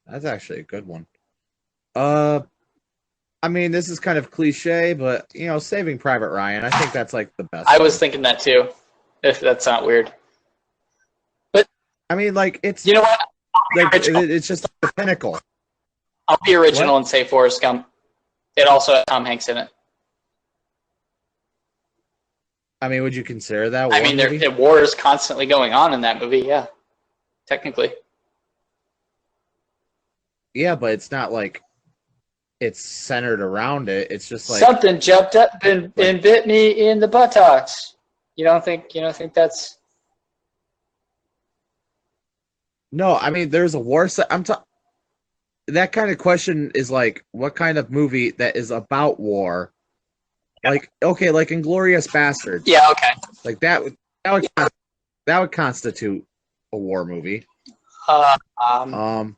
That's actually a good one. I mean, this is kind of cliche, but Saving Private Ryan. I think that's like the best. I was thinking that too. If that's not weird, but I mean, like it's you know what? It's just the pinnacle. I'll be original and say Forrest Gump. It also has Tom Hanks in it. I mean, would you consider that? I mean, the war is constantly going on in that movie. Yeah, technically. Yeah, but it's not like it's centered around it. It's just like something jumped up and bit me in the buttocks. You don't think that's? No, I mean, there's a war. That kind of question is like, what kind of movie that is about war? Like, okay, like Inglourious Basterds. Yeah, okay. Like that would constitute a war movie. Hacksaw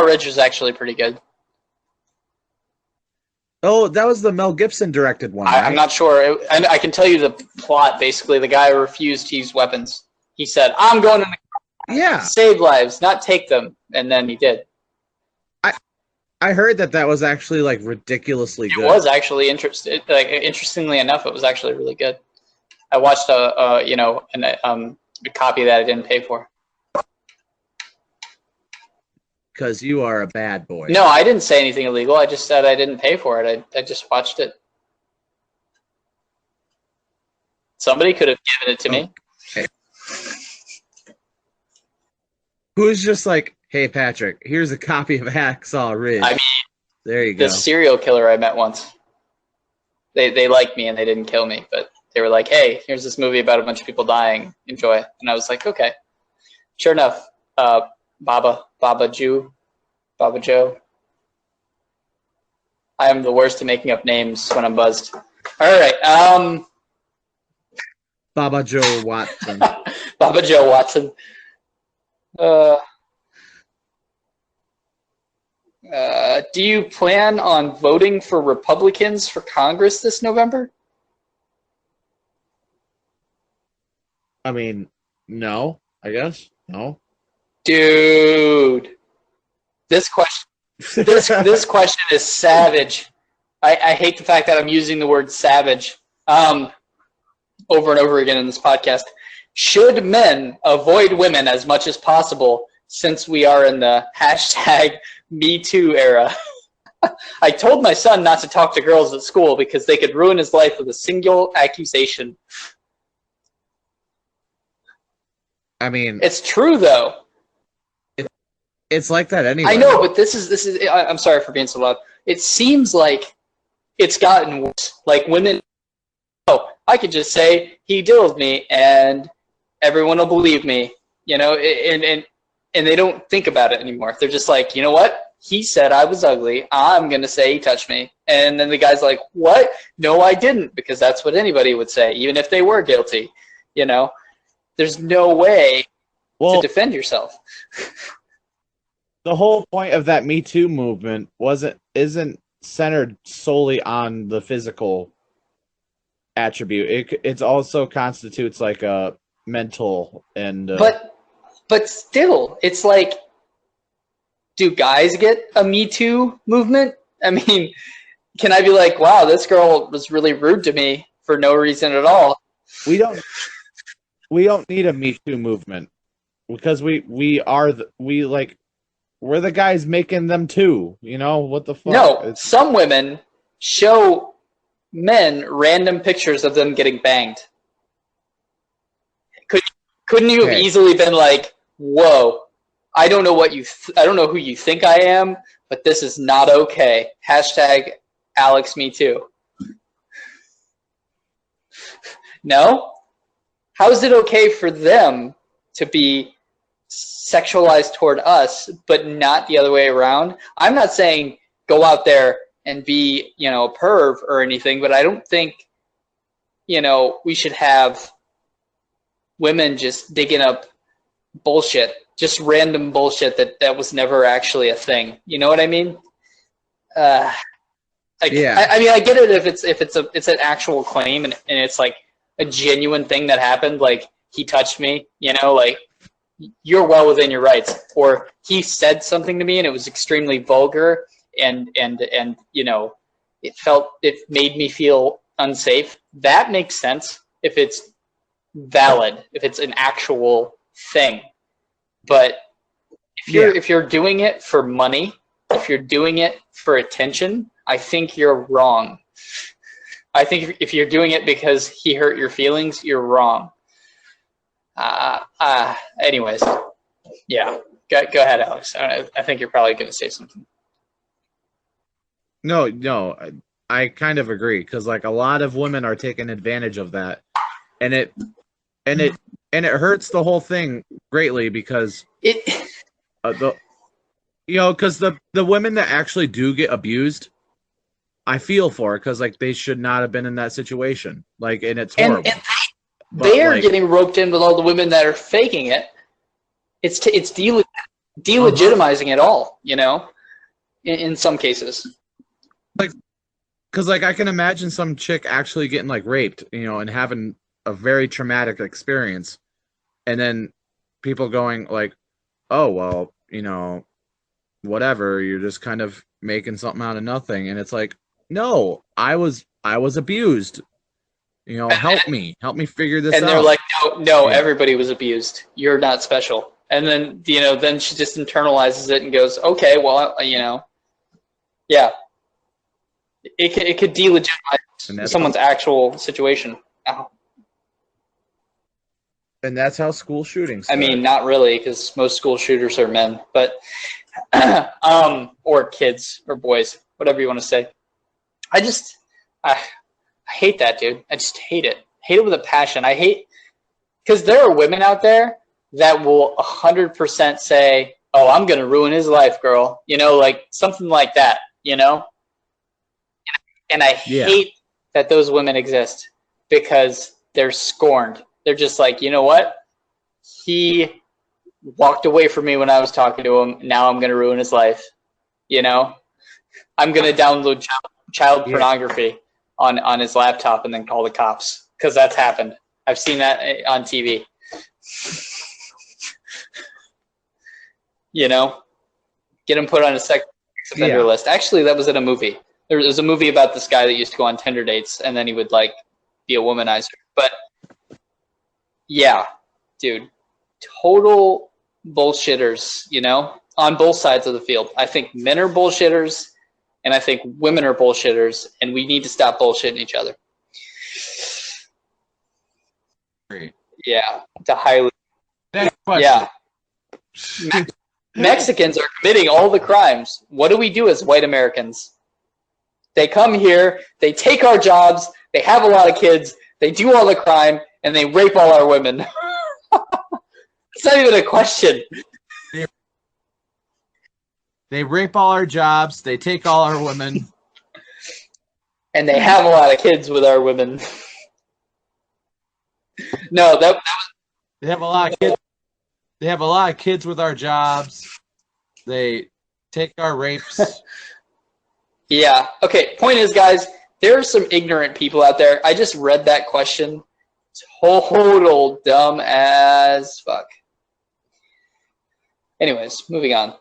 Ridge is actually pretty good. Oh, that was the Mel Gibson directed one. I'm not sure. I can tell you the plot. Basically, the guy refused to use weapons. He said, "I'm going to save lives, not take them," and then he did. I heard that was actually like ridiculously good. It was actually interesting. Like, interestingly enough, it was actually really good. I watched a copy that I didn't pay for. Because you are a bad boy. No, I didn't say anything illegal. I just said I didn't pay for it. I just watched it. Somebody could have given it to me. Okay. Who's just like, hey, Patrick, here's a copy of Hacksaw Ridge. I mean, there you go. The serial killer I met once. They liked me and they didn't kill me, but they were like, hey, here's this movie about a bunch of people dying. Enjoy. And I was like, okay. Sure enough, Baba Joe. I am the worst at making up names when I'm buzzed. All right. Baba Joe Watson. Baba Joe Watson. Do you plan on voting for Republicans for Congress this November? I mean, no, I guess. No. Dude. This question is savage. I hate the fact that I'm using the word savage over and over again in this podcast. Should men avoid women as much as possible since we are in the hashtag #MeToo era? I told my son not to talk to girls at school because they could ruin his life with a single accusation. I mean, it's true though. It's like that anyway. I know, but this is. I'm sorry for being so loud. It seems like it's gotten worse. Like women, I could just say he dilled me, and everyone will believe me. And they don't think about it anymore. They're just like, you know what? He said I was ugly. I'm gonna say he touched me, and then the guy's like, what? No, I didn't, because that's what anybody would say, even if they were guilty. There's no way to defend yourself. The whole point of that Me Too movement isn't centered solely on the physical attribute. It also constitutes like a mental and. But still, it's like, do guys get a Me Too movement? I mean, Can I be like, wow, this girl was really rude to me for no reason at all? We don't need a Me Too movement because we're the guys making them too. You know what the fuck? No, some women show men random pictures of them getting banged. Couldn't you have easily been like, whoa, I don't know I don't know who you think I am, but this is not okay. Hashtag Alex Me Too. No? How is it okay for them to be sexualized toward us, but not the other way around? I'm not saying go out there and be, a perv or anything, but I don't think, we should have women just digging up bullshit, just random bullshit that was never actually a thing. You know what I mean? Yeah. I mean, I get it if it's an actual claim and it's like a genuine thing that happened, like he touched me, like you're well within your rights. Or he said something to me and it was extremely vulgar and it made me feel unsafe. That makes sense if it's valid, if it's an actual thing. But if you're doing it for money, if you're doing it for attention, I think you're wrong. I think if you're doing it because he hurt your feelings, you're wrong. Anyways, yeah. Go ahead, Alex. I think you're probably going to say something. No, I kind of agree because like a lot of women are taking advantage of that, and it hurts the whole thing greatly because because the women that actually do get abused, I feel for because like they should not have been in that situation. Like, and it's horrible. And they're getting roped in with all the women that are faking it. It's delegitimizing it all, in some cases. Because like I can imagine some chick actually getting like raped, and having a very traumatic experience, and then people going like, oh well, whatever, you're just kind of making something out of nothing, and it's like, no, I was abused, help me figure this out. And they're like, no, everybody was abused, you're not special. And then then she just internalizes it and goes, okay, well, yeah, it could delegitimize someone's actual situation. And that's how school shootings start. I mean, not really, because most school shooters are men, but or kids or boys, whatever you want to say. I hate that, dude. I just hate it. Hate it with a passion. I hate because there are women out there that will 100% say, "Oh, I'm gonna ruin his life, girl." Like something like that. And I hate that those women exist because they're scorned. They're just like, you know what? He walked away from me when I was talking to him. Now I'm going to ruin his life. I'm going to download child pornography on his laptop and then call the cops because that's happened. I've seen that on TV. Get him put on a sex offender list. Actually, that was in a movie. There was a movie about this guy that used to go on Tinder dates and then he would like be a womanizer. But yeah, dude, total bullshitters, on both sides of the field. I think men are bullshitters and I think women are bullshitters and we need to stop bullshitting each other. Great. Yeah, to highly. Next question. Yeah. Mexicans are committing all the crimes. What do we do as white Americans? They come here, they take our jobs, they have a lot of kids, they do all the crime, and they rape all our women. It's not even a question. They rape all our jobs, they take all our women. And they have a lot of kids with our women. No, that they have a lot of kids. They have a lot of kids with our jobs. They take our rapes. Yeah. Okay. Point is, guys, there are some ignorant people out there. I just read that question. Total dumb as fuck. Anyways, moving on.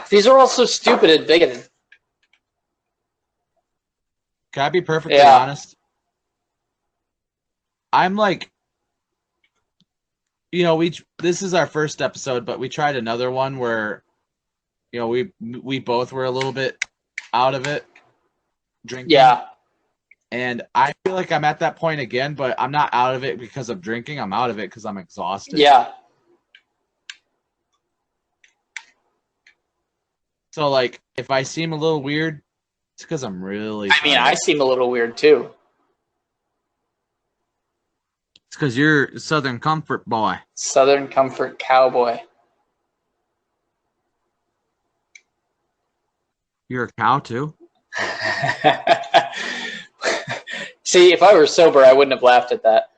These are all so stupid and bigoted. Can I be perfectly honest? I'm like, you know, this is our first episode, but we tried another one where, you know, we both were a little bit out of it drinking. Yeah. And I feel like I'm at that point again, but I'm not out of it because of drinking. I'm out of it because I'm exhausted. Yeah. So, like, if I seem a little weird, it's because I'm really I mean, I seem a little weird, too. It's because you're a Southern Comfort boy. Southern Comfort cowboy. You're a cow, too? See, if I were sober, I wouldn't have laughed at that.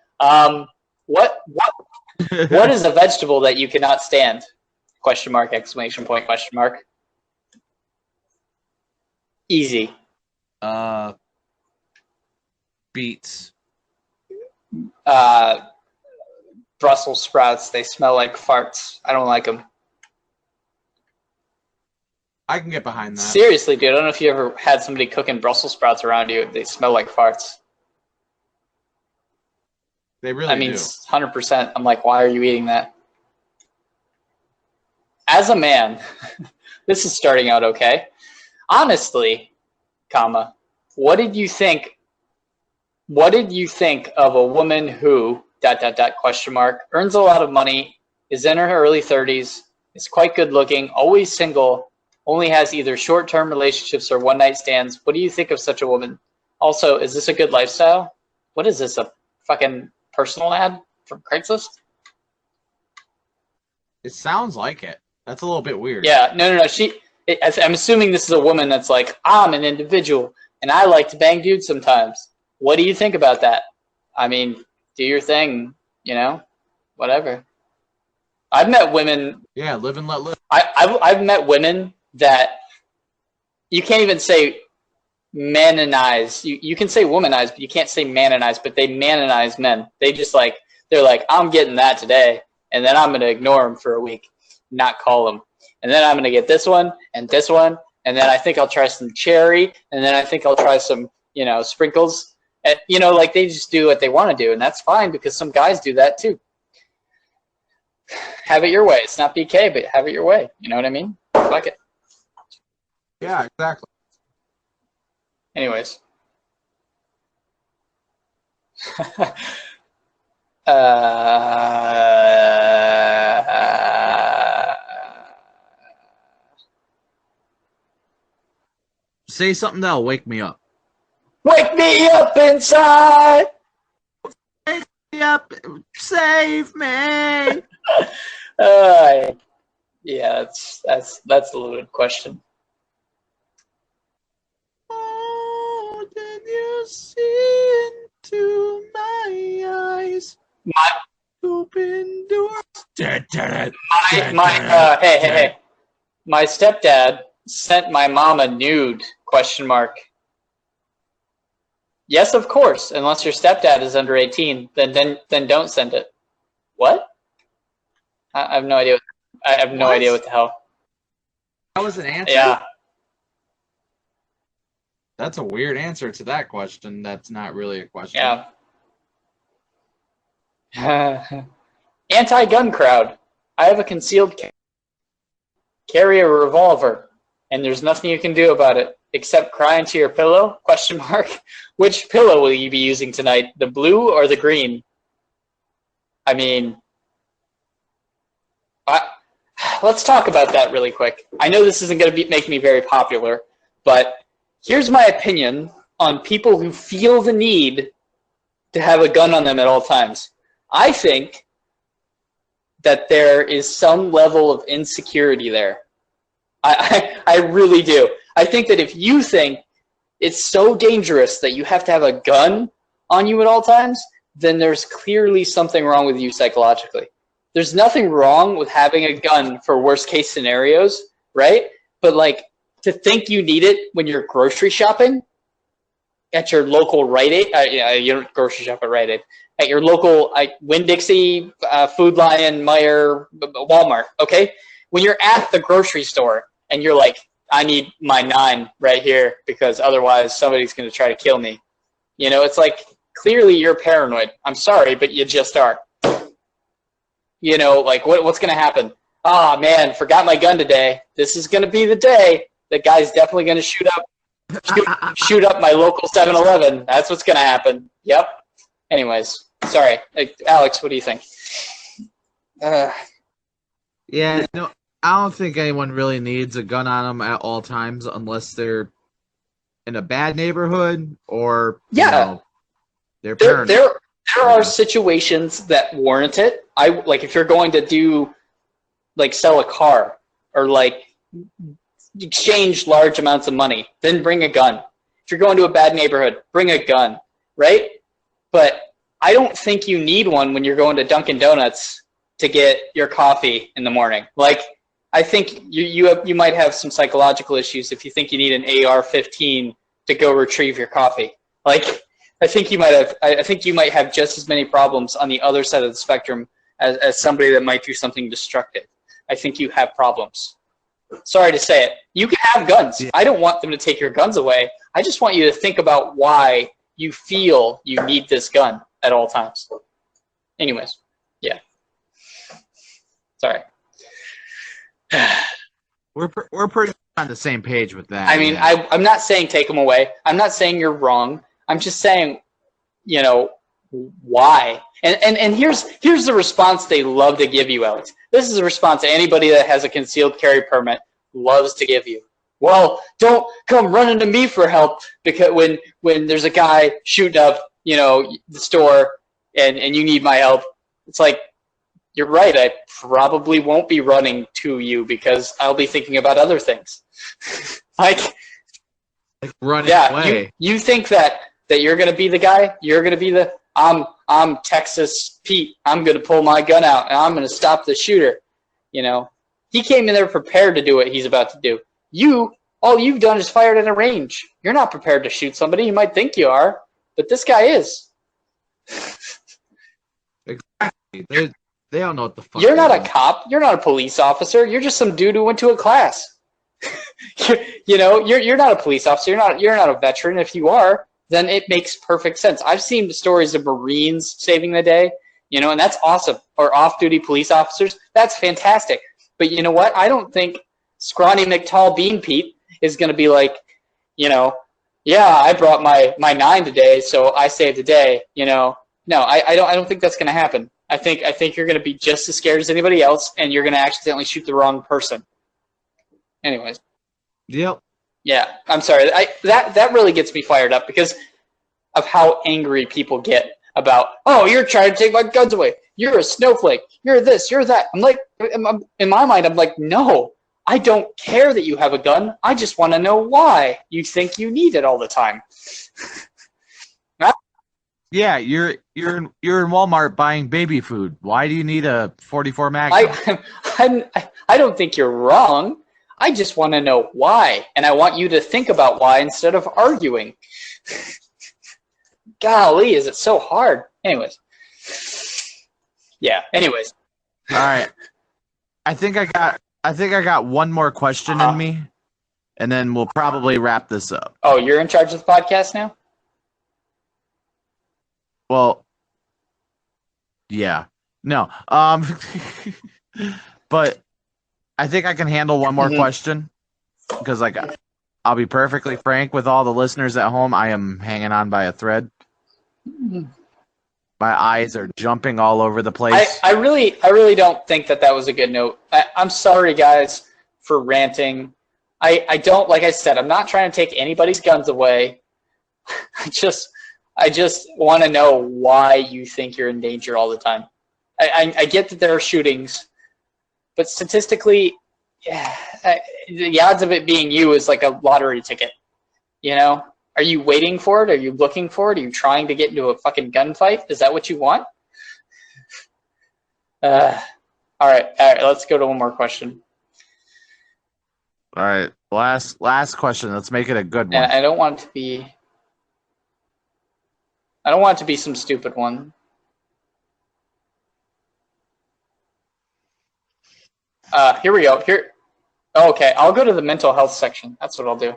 What is a vegetable that you cannot stand? Question mark, exclamation point, question mark. Easy. Beets. Brussels sprouts. They smell like farts. I don't like them. I can get behind that. Seriously, dude. I don't know if you ever had somebody cooking Brussels sprouts around you. They smell like farts. They really do. 100%. I'm like, why are you eating that? As a man, this is starting out okay. Honestly, comma, what did you think of a woman who, ... question mark, earns a lot of money, is in her early 30s, is quite good looking, always single, only has either short-term relationships or one-night stands? What do you think of such a woman? Also, is this a good lifestyle? What is this, a fucking personal ad from Craigslist? It sounds like it. That's a little bit weird. Yeah, no. I'm assuming this is a woman that's like, I'm an individual, and I like to bang dudes sometimes. What do you think about that? I mean, do your thing, you know? Whatever. I've met women... Yeah, live and let live. I've met women that you can't even say manonize. You can say womanize, but you can't say manonize, but they manonize men. They just like, they're like, I'm getting that today, and then I'm going to ignore them for a week, not call them. And then I'm going to get this one, and then I think I'll try some cherry, and then I think I'll try some, you know, sprinkles. And, you know, like they just do what they want to do, and that's fine because some guys do that too. Have it your way. It's not BK, but have it your way. You know what I mean? Fuck it. Yeah, exactly. Anyways. Say something that'll wake me up. Wake me up inside. Wake me up. Save me. Yeah, that's a loaded question. Oh, did you see into my eyes? My open doors. hey. My stepdad sent my mom a nude, question mark. Yes, of course. Unless your stepdad is under 18, then don't send it. What? I have no idea. I have no idea what the hell. That was an answer? Yeah. That's a weird answer to that question. That's not really a question. Yeah. Anti-gun crowd. I have a concealed carry a revolver, and there's nothing you can do about it except cry into your pillow? Question mark. Which pillow will you be using tonight? The blue or the green? I mean, let's talk about that really quick. I know this isn't going to make me very popular, but here's my opinion on people who feel the need to have a gun on them at all times. I think that there is some level of insecurity there. I really do. I think that if you think it's so dangerous that you have to have a gun on you at all times, then there's clearly something wrong with you psychologically. There's nothing wrong with having a gun for worst case scenarios, right? But like to think you need it when you're grocery shopping at your local Rite Aid, you don't grocery shop at Rite Aid, at your local Winn-Dixie, Food Lion, Meijer, Walmart, okay? When you're at the grocery store and you're like, I need my 9 right here because otherwise somebody's going to try to kill me. You know, it's like, clearly you're paranoid. I'm sorry, but you just are. You know, like, what's going to happen? Ah, man, forgot my gun today. This is going to be the day that guy's definitely going to shoot up my local 7-Eleven. That's what's going to happen. Yep. Anyways, sorry. Alex, what do you think? Yeah, no, I don't think anyone really needs a gun on them at all times unless they're in a bad neighborhood or, you know, they're paranoid. There are situations that warrant it. Like, if you're going to do, like, sell a car or, like, exchange large amounts of money, then bring a gun. If you're going to a bad neighborhood, bring a gun, right? But I don't think you need one when you're going to Dunkin' Donuts to get your coffee in the morning. Like, I think you might have some psychological issues if you think you need an AR-15 to go retrieve your coffee. Like, I think you might have just as many problems on the other side of the spectrum as somebody that might do something destructive. I think you have problems. Sorry to say it. You can have guns. I don't want them to take your guns away. I just want you to think about why you feel you need this gun at all times. Anyways, yeah. Sorry. We're pretty on the same page with that. I mean, yeah. I'm not saying take them away. I'm not saying you're wrong. I'm just saying, you know, why? And here's the response they love to give you, Alex. This is a response anybody that has a concealed carry permit loves to give you. Well, don't come running to me for help because when there's a guy shooting up, you know, the store and you need my help. It's like, you're right. I probably won't be running to you because I'll be thinking about other things. like running away. You think that you're going to be the guy? You're going to be the I'm Texas Pete. I'm going to pull my gun out and I'm going to stop the shooter. You know, he came in there prepared to do what he's about to do. All you've done is fired at a range. You're not prepared to shoot somebody. You might think you are, but this guy is. Exactly. They don't know what the fuck. You're not a cop. You're not a police officer. You're just some dude who went to a class. you know, you're not a police officer. You're not a veteran. If you are, then it makes perfect sense. I've seen stories of Marines saving the day, you know, and that's awesome. Or off-duty police officers. That's fantastic. But you know what? I don't think Scrawny McTall Bean Pete is going to be like, you know, yeah, I brought my 9 today, so I saved the day. You know, no, I don't think that's going to happen. I think you're going to be just as scared as anybody else, and you're going to accidentally shoot the wrong person. Anyways. Yep. Yeah, I'm sorry. That really gets me fired up because of how angry people get about, oh, you're trying to take my guns away. You're a snowflake. You're this. You're that. I'm like, in my mind, I'm like, no, I don't care that you have a gun. I just want to know why you think you need it all the time. Yeah, you're in Walmart buying baby food. Why do you need a 44 Magnum? I don't think you're wrong. I just want to know why, and I want you to think about why instead of arguing. Golly, is it so hard? Anyways. Yeah, anyways. All right. I think I got one more question in me, and then we'll probably wrap this up. Oh, you're in charge of the podcast now? Well, yeah. No. But I think I can handle one more question because, like, I'll be perfectly frank with all the listeners at home. I am hanging on by a thread. My eyes are jumping all over the place. I really don't think that was a good note. I'm sorry, guys, for ranting. I don't, like I said, I'm not trying to take anybody's guns away. I just want to know why you think you're in danger all the time. I get that there are shootings, but statistically, yeah, the odds of it being you is like a lottery ticket. You know? Are you waiting for it? Are you looking for it? Are you trying to get into a fucking gunfight? Is that what you want? All right, let's go to one more question. All right, last question. Let's make it a good one. And I don't want it to be some stupid one. Here we go. Oh, okay, I'll go to the mental health section. That's what I'll do.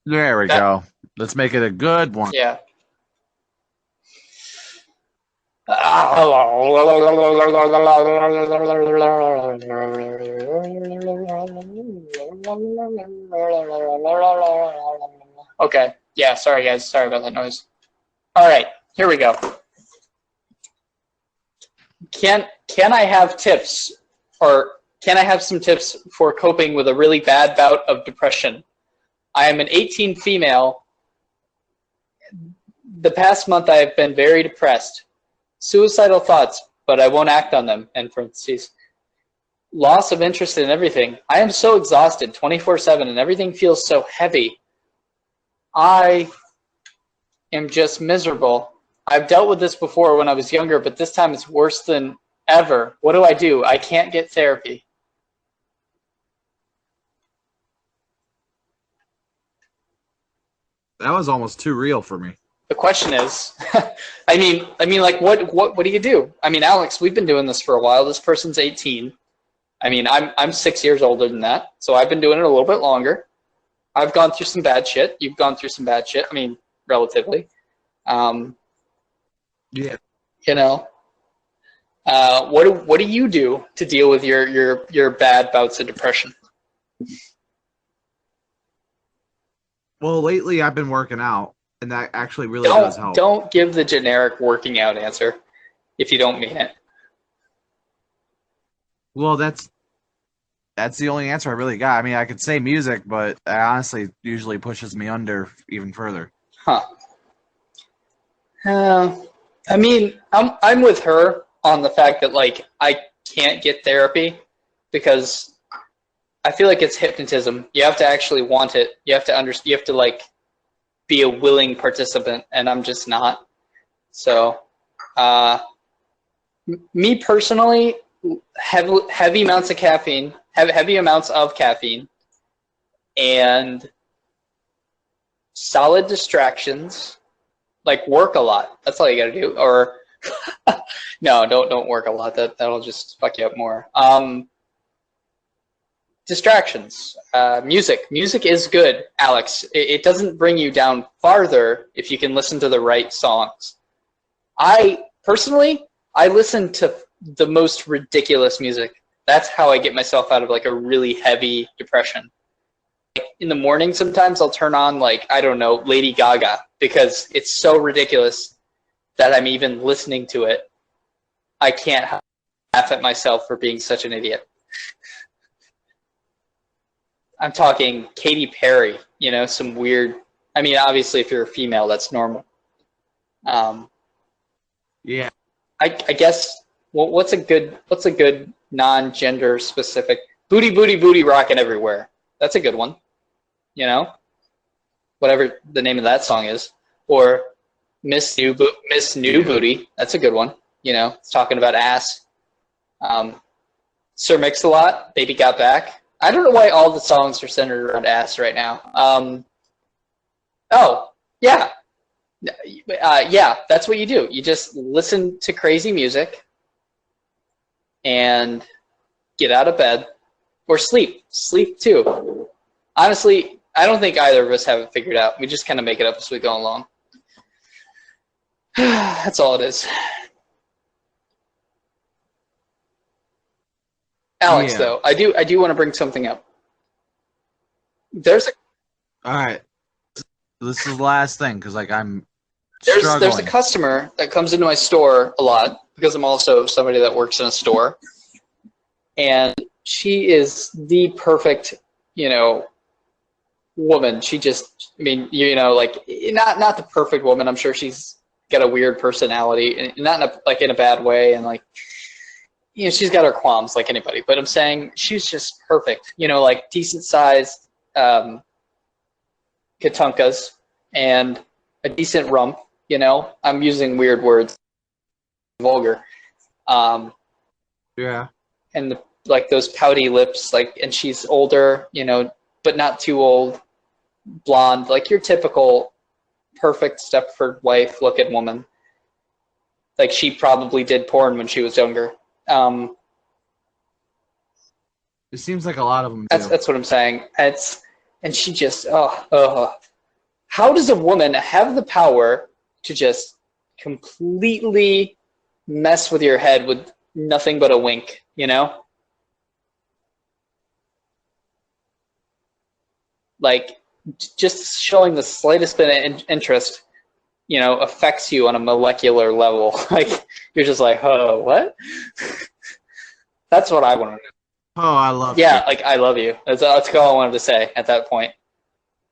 There we go. Let's make it a good one. Yeah. Okay. Yeah, sorry guys. Sorry about that noise. All right, here we go. Can I have tips, or can I have some tips for coping with a really bad bout of depression? I am an 18 female. The past month I have been very depressed. Suicidal thoughts, but I won't act on them, in parentheses. Loss of interest in everything. I am so exhausted 24/7 and everything feels so heavy. I am just miserable. I've dealt with this before when I was younger, but this time it's worse than ever. What do? I can't get therapy. That was almost too real for me. The question is, I mean, like, what do you do? I mean, Alex, we've been doing this for a while. This person's 18. I mean, I'm 6 years older than that, so I've been doing it a little bit longer. I've gone through some bad shit. You've gone through some bad shit. I mean, relatively. Yeah. You know, what do you do to deal with your bad bouts of depression? Well, lately I've been working out, and that actually really does help. Don't give the generic working out answer if you don't mean it. Well, that's the only answer I really got. I mean, I could say music, but that honestly usually pushes me under even further. Huh. I mean, I'm with her on the fact that, like, I can't get therapy because I feel like it's hypnotism. You have to actually want it. You have to understand. You have to, like, be a willing participant, and I'm just not. So, me personally, heavy amounts of caffeine, and solid distractions, like work a lot. That's all you got to do. Or no, don't work a lot. That'll just fuck you up more. Distractions. Music is good, Alex. It doesn't bring you down farther if you can listen to the right songs. I listen to the most ridiculous music. That's how I get myself out of, like, a really heavy depression. Like, in the morning, sometimes I'll turn on, like, I don't know, Lady Gaga, because it's so ridiculous that I'm even listening to it. I can't laugh at myself for being such an idiot. I'm talking Katy Perry, you know, some weird. I mean, obviously, if you're a female, that's normal. Yeah. I guess. Well, what's a good non-gender specific booty booty booty rockin' everywhere? That's a good one. You know, whatever the name of that song is, or Miss New Booty. That's a good one. You know, it's talking about ass. Sir Mix-a-Lot, Baby Got Back. I don't know why all the songs are centered around ass right now. Oh, yeah. Yeah, that's what you do. You just listen to crazy music and get out of bed, or sleep. Sleep too. Honestly, I don't think either of us have it figured out. We just kind of make it up as we go along. That's all it is. Alex, Yeah. though, I do want to bring something up. All right. This is the last thing, because, like, there's struggling. a customer that comes into my store a lot, because I'm also somebody that works in a store, and she is the perfect, you know, woman. She just, I mean, you know, like, not the perfect woman. I'm sure she's got a weird personality, and not in a bad way, and, like, you know, she's got her qualms like anybody, but I'm saying she's just perfect. You know, like, decent sized katunkas and a decent rump. You know, I'm using weird words, vulgar. Yeah. And like those pouty lips, like, and she's older, you know, but not too old, blonde, like your typical perfect Stepford wife looking woman. Like, she probably did porn when she was younger. It seems like a lot of them do. That's what I'm saying. And she just how does a woman have the power to just completely mess with your head with nothing but a wink, you know? Like, just showing the slightest bit of interest, you know, affects you on a molecular level. Like, you're just like, oh, what? That's what I want to know. Oh, I love Yeah, you. like, I love you. That's all I wanted to say at that point.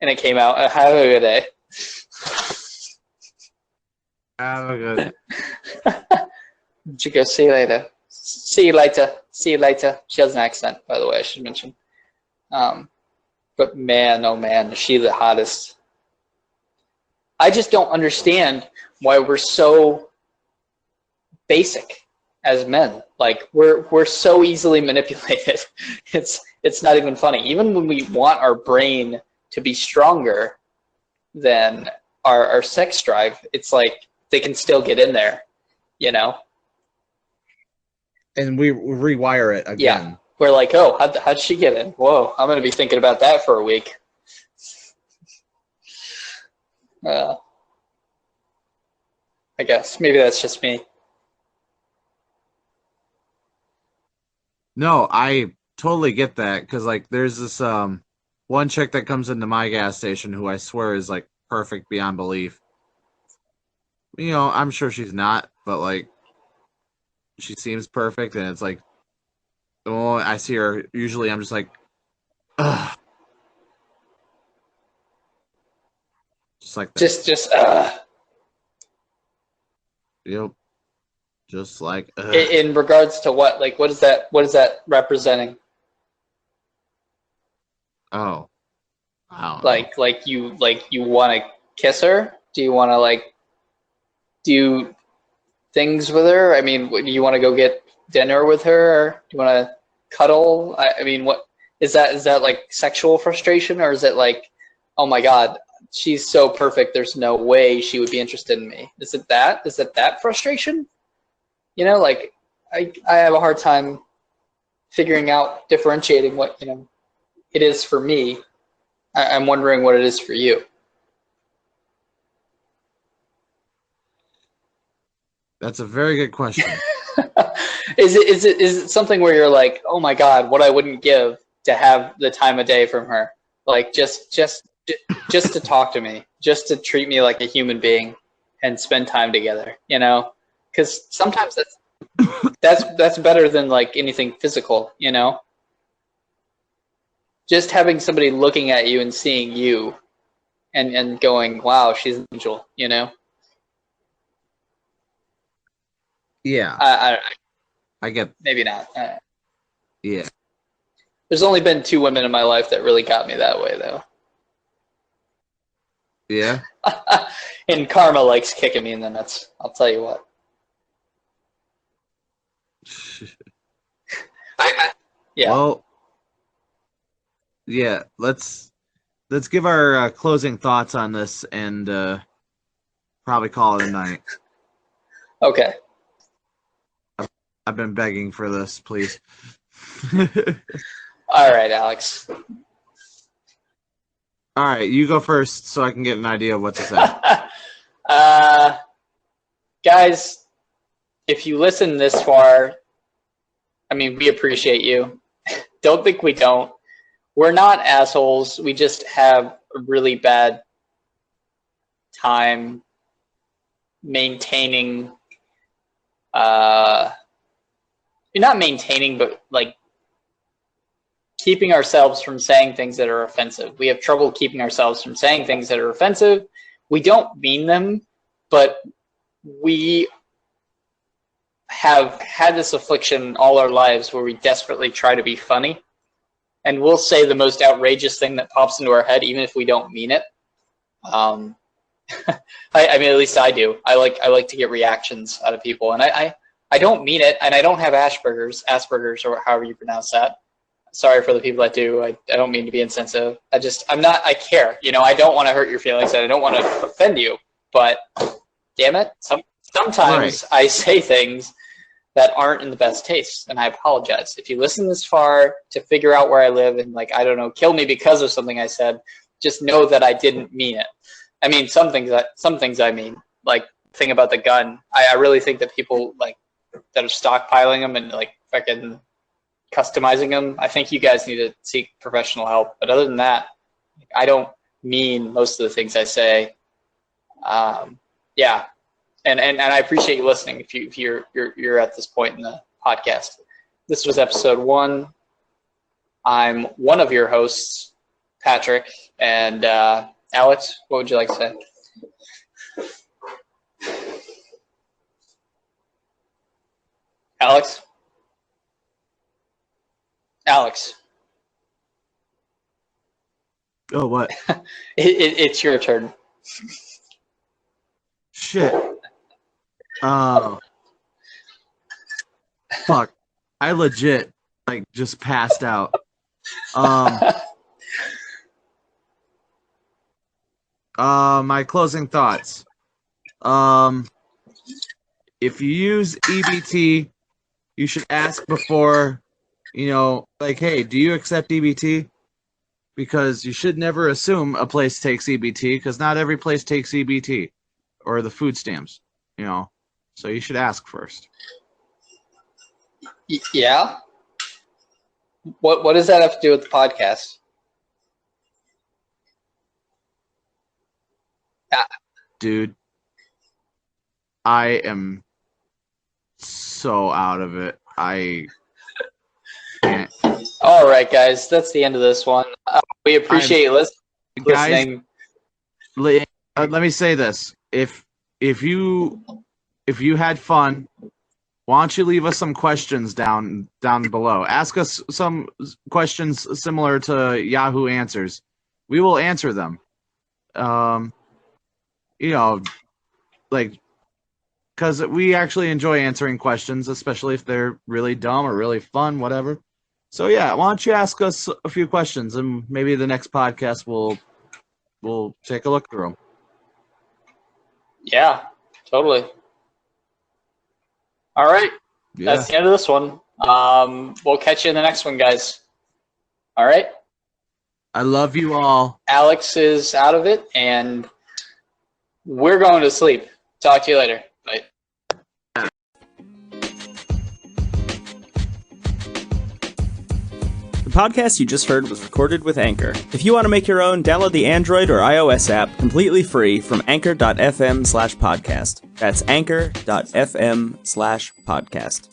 And it came out, have a good day. Have a good. She goes, see you later. See you later. See you later. She has an accent, by the way, I should mention. But man, oh man, is she the hottest. I just don't understand why we're so basic as men. Like, we're so easily manipulated. It's not even funny. Even when we want our brain to be stronger than our sex drive, it's like they can still get in there, you know? And we rewire it again. Yeah. We're like, oh, how'd she get in? Whoa, I'm going to be thinking about that for a week. I guess. Maybe that's just me. No, I totally get that. Because, like, there's this one chick that comes into my gas station who I swear is, like, perfect beyond belief. You know, I'm sure she's not, but, like, she seems perfect. And it's like, oh, I see her. Usually I'm just like, ugh. Just like that. Yep. Just like in regards to what? Like, what is that representing? Oh. I don't know. Like you want to kiss her? Do you want to like do things with her? I mean, do you want to go get dinner with her? Or do you want to cuddle? I mean, what is that? Is that like sexual frustration, or is it like, oh my God, she's so perfect, there's no way she would be interested in me? Is it that? Is it that frustration? You know, like I have a hard time figuring out, differentiating what, you know, it is for me. I'm wondering what it is for you. That's a very good question. Is it something where you're like, oh my God, what I wouldn't give to have the time of day from her? Like just to talk to me, just to treat me like a human being and spend time together, you know? Because sometimes that's better than like anything physical, you know? Just having somebody looking at you and seeing you and going, wow, she's an angel, you know? Yeah. I get. Maybe not. Yeah. There's only been 2 women in my life that really got me that way, though. Yeah. And karma likes kicking me in the nuts. I'll tell you what. Yeah. Well. Yeah. Let's give our closing thoughts on this and probably call it a night. Okay. I've been begging for this, please. All right, Alex. All right, you go first so I can get an idea of what to say. Guys, if you listen this far, I mean, we appreciate you. Don't think we don't. We're not assholes. We just have a really bad time maintaining, not maintaining, but like keeping ourselves from saying things that are offensive. We have trouble keeping ourselves from saying things that are offensive. We don't mean them, but we have had this affliction all our lives where we desperately try to be funny. And we'll say the most outrageous thing that pops into our head, even if we don't mean it. I mean, at least I do. I like to get reactions out of people, and I don't mean it, and I don't have Asperger's, or however you pronounce that. Sorry for the people that do. I don't mean to be insensitive. I care. You know, I don't want to hurt your feelings, and I don't want to offend you. But damn it, sometimes right. I say things that aren't in the best taste, and I apologize. If you listen this far to figure out where I live and, like, I don't know, kill me because of something I said, just know that I didn't mean it. I mean, some things I mean, like the thing about the gun. I really think that people like that are stockpiling them and like fucking customizing them, I think you guys need to seek professional help. But other than that, I don't mean most of the things I say. Yeah, and I appreciate you listening. If you're at this point in the podcast, this was episode 1. I'm one of your hosts, Patrick, and Alex. What would you like to say? Alex. Oh, what? It's your turn. Shit. Oh. Fuck. I legit, like, just passed out. My closing thoughts. If you use EBT, you should ask before, like, hey, do you accept EBT? Because you should never assume a place takes EBT, because not every place takes EBT or the food stamps, So you should ask first. Yeah. What does that have to do with the podcast? Dude, I am so out of it. I can't. All right, guys, that's the end of this one. We appreciate you listening. Guys, let me say this: if you had fun, why don't you leave us some questions down below? Ask us some questions similar to Yahoo Answers. We will answer them. Because we actually enjoy answering questions, especially if they're really dumb or really fun, whatever. So yeah, why don't you ask us a few questions, and maybe the next podcast we'll take a look through them. Yeah, totally. All right, yeah. That's the end of this one. We'll catch you in the next one, guys. All right. I love you all. Alex is out of it, and we're going to sleep. Talk to you later. Bye. The podcast you just heard was recorded with Anchor. If you want to make your own, download the Android or iOS app completely free from anchor.fm/podcast. That's anchor.fm/podcast.